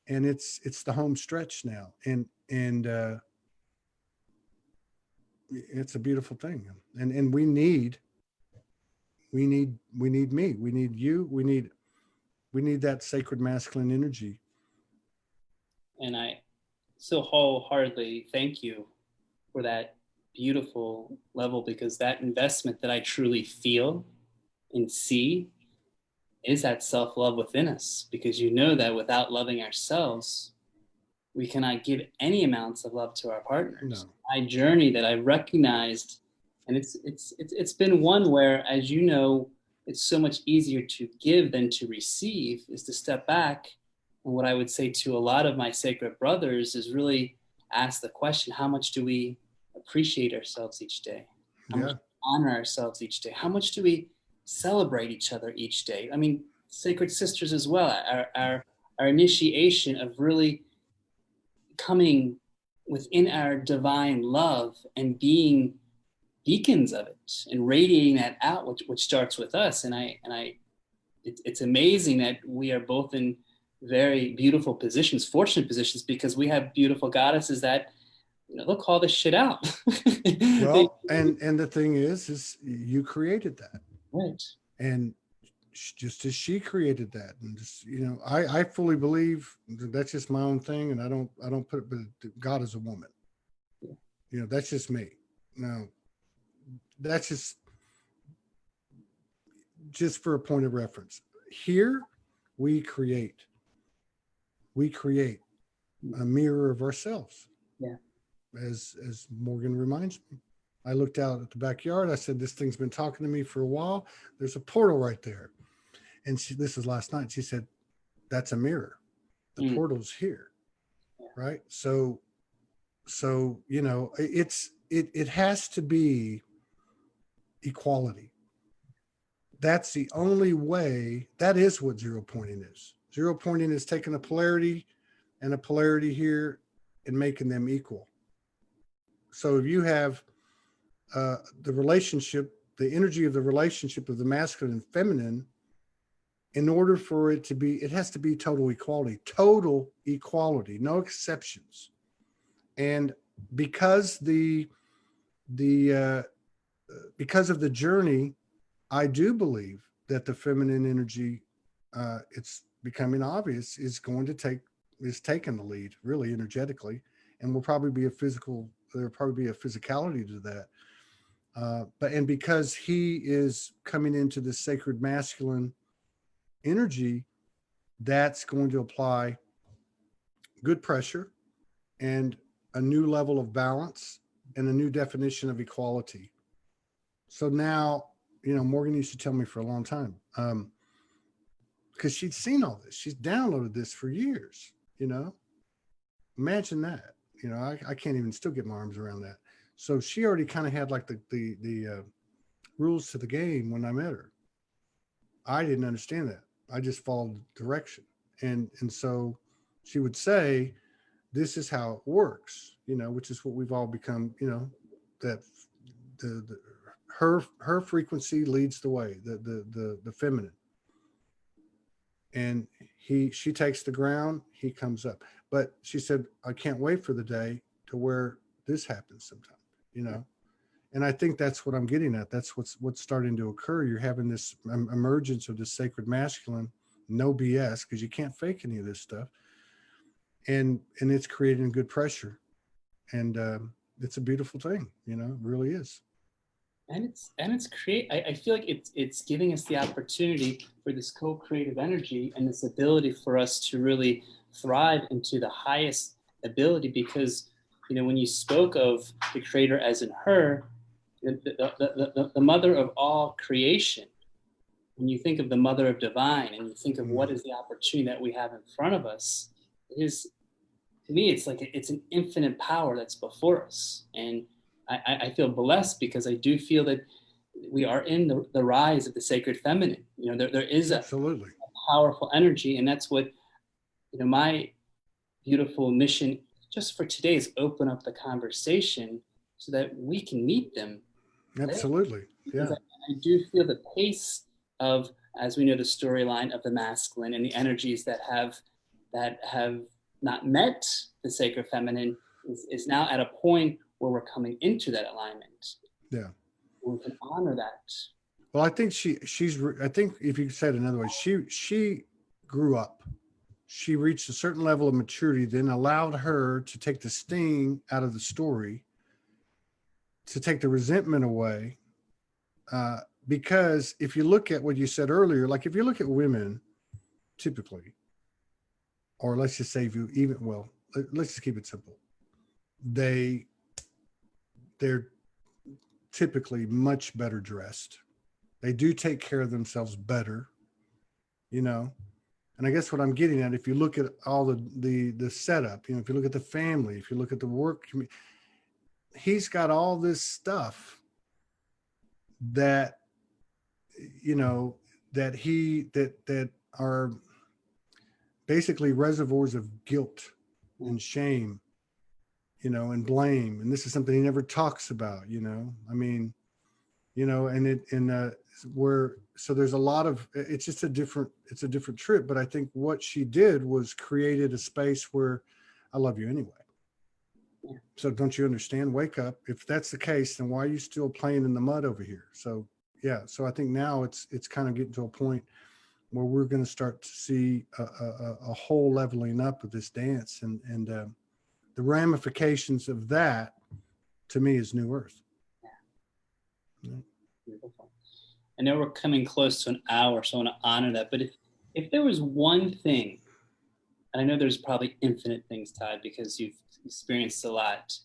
[SPEAKER 2] and it's the home stretch now, and it's a beautiful thing. And we need me, we need you, we need that sacred masculine energy.
[SPEAKER 1] And I so wholeheartedly thank you for that beautiful level, because that investment that I truly feel and see is that self-love within us, because you know that without loving ourselves, we cannot give any amounts of love to our partners.
[SPEAKER 2] No.
[SPEAKER 1] My journey that I recognized, and it's been one where, as you know, it's so much easier to give than to receive, is to step back And what I would say to a lot of my sacred brothers is really ask the question, how much do we appreciate ourselves each day? How much
[SPEAKER 2] Yeah.
[SPEAKER 1] do we honor ourselves each day? How much do we celebrate each other each day? I mean, sacred sisters as well, our initiation of really coming within our divine love and being beacons of it and radiating that out, which starts with us. It's amazing that we are both in very beautiful positions, fortunate positions, because we have beautiful goddesses that, they'll call this shit out.
[SPEAKER 2] Well, and the thing is you created that,
[SPEAKER 1] Right.
[SPEAKER 2] and just as she created that, and just, I fully believe that's just my own thing, and I don't put it, but God is a woman.
[SPEAKER 1] Yeah.
[SPEAKER 2] That's just me. Now, that's just for a point of reference. Here, we create a mirror of ourselves.
[SPEAKER 1] Yeah.
[SPEAKER 2] As Morgan reminds me, I looked out at the backyard. I said, this thing's been talking to me for a while. There's a portal right there. And this is last night. She said, that's a mirror. The portal's here.
[SPEAKER 1] Yeah.
[SPEAKER 2] Right. So, it has to be equality. That's the only way. That is what zero pointing is. Zero pointing is taking a polarity and a polarity here and making them equal. So if you have the relationship, the energy of the relationship of the masculine and feminine, in order for it to be, it has to be total equality, no exceptions. And because because of the journey, I do believe that the feminine energy, it's becoming obvious, is taking the lead, really energetically, and will probably be there'll probably be a physicality to that. And because he is coming into the sacred masculine energy, that's going to apply good pressure and a new level of balance and a new definition of equality. So now, Morgan used to tell me for a long time, because she'd seen all this. She's downloaded this for years, Imagine that. I can't even still get my arms around that. So she already kind of had like the rules to the game when I met her. I didn't understand that. I just followed direction. And so she would say, this is how it works, which is what we've all become, that her frequency leads the way, the feminine. And she takes the ground, he comes up. But she said, I can't wait for the day to where this happens sometime, And I think that's what I'm getting at. That's what's starting to occur. You're having this emergence of the sacred masculine, no BS, because you can't fake any of this stuff. And it's creating good pressure. And it's a beautiful thing, it really is.
[SPEAKER 1] And it's I feel like it's giving us the opportunity for this co-creative energy and this ability for us to really thrive into the highest ability, because when you spoke of the creator as in her, the mother of all creation, when you think of the mother of divine and you think of what is the opportunity that we have in front of us, it is, to me, it's like it's an infinite power that's before us. And I feel blessed because I do feel that we are in the rise of the sacred feminine. There is
[SPEAKER 2] absolutely
[SPEAKER 1] a powerful energy, and that's what my beautiful mission just for today is open up the conversation so that we can meet them.
[SPEAKER 2] Absolutely.
[SPEAKER 1] Because
[SPEAKER 2] Yeah.
[SPEAKER 1] I do feel the pace of, as we know, the storyline of the masculine and the energies that have not met the sacred feminine is now at a point where we're coming into that alignment.
[SPEAKER 2] Yeah.
[SPEAKER 1] We can honor that.
[SPEAKER 2] Well, I think I think if you said another way, she grew up. She reached a certain level of maturity, then allowed her to take the sting out of the story, to take the resentment away. Because if you look at what you said earlier, like if you look at women, typically, or let's just say let's just keep it simple. They're typically much better dressed. They do take care of themselves better, And I guess what I'm getting at, if you look at all the setup, if you look at the family, if you look at the work, he's got all this stuff that, that are basically reservoirs of guilt and shame, and blame. And this is something he never talks about, I mean, so there's a lot of, it's a different trip. But I think what she did was created a space where I love you anyway. Yeah. So don't you understand? Wake up. If that's the case, then why are you still playing in the mud over here? So yeah. So I think now it's kind of getting to a point where we're going to start to see a whole leveling up of this dance, and the ramifications of that to me is New Earth.
[SPEAKER 1] Yeah. Beautiful. I know we're coming close to an hour, so I want to honor that. But if there was one thing, and I know there's probably infinite things, Todd, because you've experienced a lot.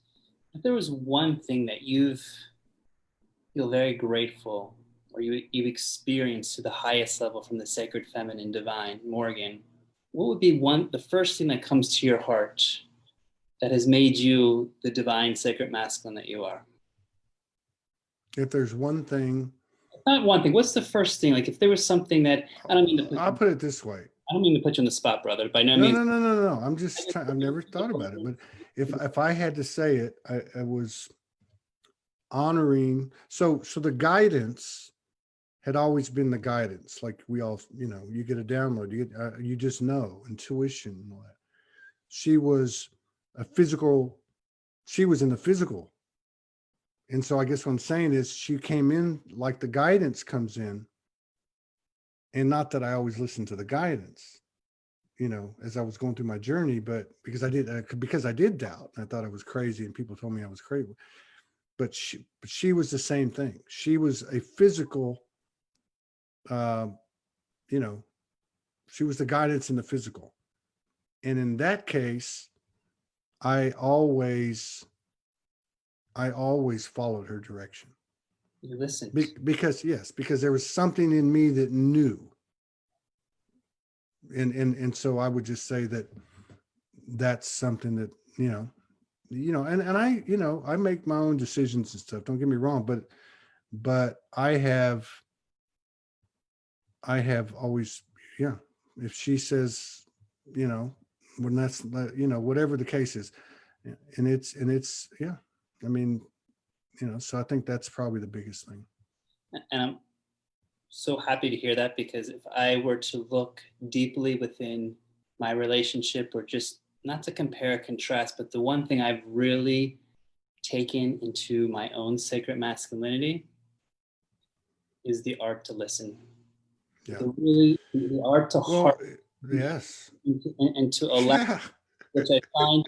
[SPEAKER 1] If there was one thing that you feel very grateful, or you've experienced to the highest level from the sacred feminine divine, Morgan, what would be the first thing that comes to your heart that has made you the divine sacred masculine that you are?
[SPEAKER 2] If there's one thing,
[SPEAKER 1] not one thing, what's the first thing? Like if there was something that,
[SPEAKER 2] I'll put it this way.
[SPEAKER 1] I don't mean to put you on the spot, brother. By no means.
[SPEAKER 2] No. I'm just I've never thought about it, but if I had to say it, I was honoring. So the guidance had always been the guidance. Like we all, you get a download, you just know, intuition and all that. She was in the physical. And so I guess what I'm saying is she came in like the guidance comes in. And not that I always listened to the guidance, as I was going through my journey, but because I did doubt. I thought I was crazy and people told me I was crazy. But she was the same thing. She was a physical, she was the guidance in the physical. And in that case, I always followed her direction.
[SPEAKER 1] You listened.
[SPEAKER 2] Because there was something in me that knew. And so I would just say that's something that, and I make my own decisions and stuff. Don't get me wrong, but I have always, if she says, when that's, whatever the case is, and it's, yeah, I mean, so I think that's probably the biggest thing.
[SPEAKER 1] And I'm so happy to hear that, because if I were to look deeply within my relationship, or just not to compare or contrast, but the one thing I've really taken into my own sacred masculinity is the art to listen.
[SPEAKER 2] Yeah.
[SPEAKER 1] The art to heart.
[SPEAKER 2] Yes.
[SPEAKER 1] And to allow, which I find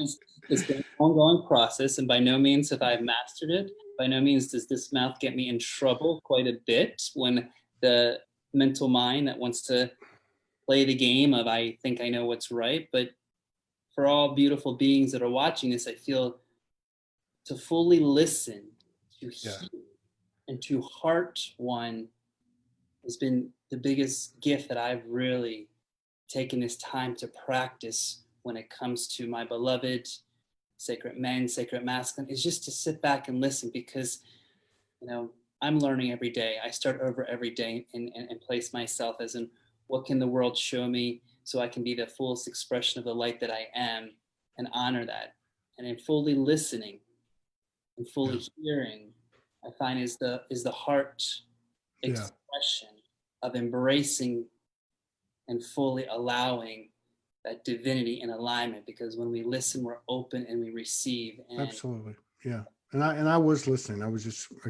[SPEAKER 1] is an ongoing process. And by no means have I mastered it. By no means does this mouth get me in trouble quite a bit when the mental mind that wants to play the game of I think I know what's right. But for all beautiful beings that are watching this, I feel to fully listen, to hear, and to heart one has been the biggest gift that I've really taken this time to practice when it comes to my beloved sacred men, sacred masculine, is just to sit back and listen, because, I'm learning every day. I start over every day and place myself as in what can the world show me so I can be the fullest expression of the light that I am, and honor that. And in fully listening and fully hearing, I find is the heart expression of embracing and fully allowing that divinity in alignment, because when we listen, we're open and we receive. And
[SPEAKER 2] absolutely. Yeah. And I was listening. I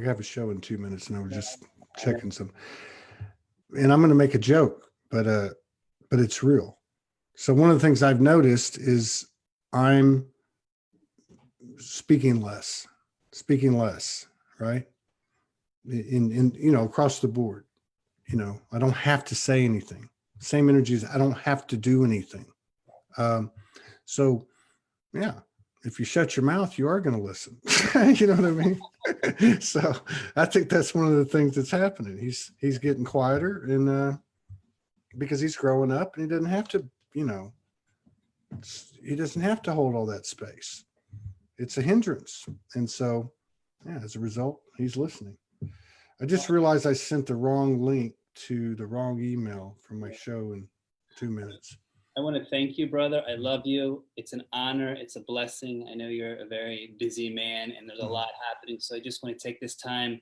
[SPEAKER 2] have a show in 2 minutes and I was just checking some, and I'm going to make a joke, but it's real. So one of the things I've noticed is I'm speaking less, right? In across the board, I don't have to say anything. Same energies. I don't have to do anything. So yeah, if you shut your mouth, you are going to listen. You know what I mean? So I think that's one of the things that's happening. He's getting quieter, and because he's growing up and he doesn't have to, he doesn't have to hold all that space. It's a hindrance. And so, yeah, as a result, he's listening. I just realized I sent the wrong link to the wrong email from my show in 2 minutes.
[SPEAKER 1] I want to thank you, brother. I love you. It's an honor. It's a blessing. I know you're a very busy man and there's a lot happening. So I just want to take this time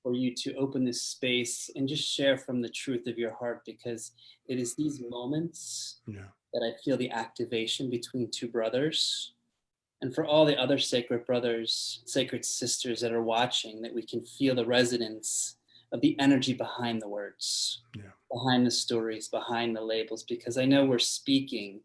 [SPEAKER 1] for you to open this space and just share from the truth of your heart, because it is these moments that I feel the activation between two brothers. And for all the other sacred brothers, sacred sisters that are watching, that we can feel the resonance of the energy behind the words, behind the stories, behind the labels, because I know we're speaking,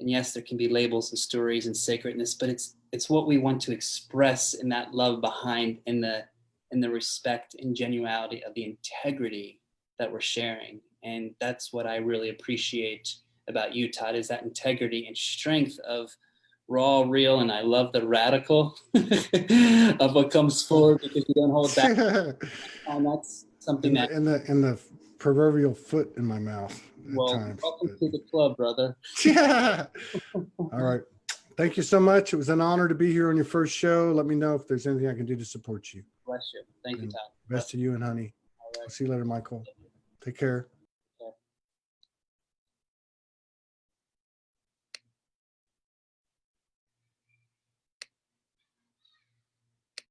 [SPEAKER 1] and yes, there can be labels and stories and sacredness, but it's what we want to express in that love behind, in the respect and genuality of the integrity that we're sharing. And that's what I really appreciate about you, Todd, is that integrity and strength of raw, real, and I love the radical of what comes forward, because you don't hold back. And that's something
[SPEAKER 2] and the proverbial foot in my mouth at times.
[SPEAKER 1] Welcome to the club, brother.
[SPEAKER 2] Yeah. All right. Thank you so much. It was an honor to be here on your first show. Let me know if there's anything I can do to support you.
[SPEAKER 1] Bless you. Thank you, Todd.
[SPEAKER 2] Best to you and honey. I'll see you later, Michael. Take care.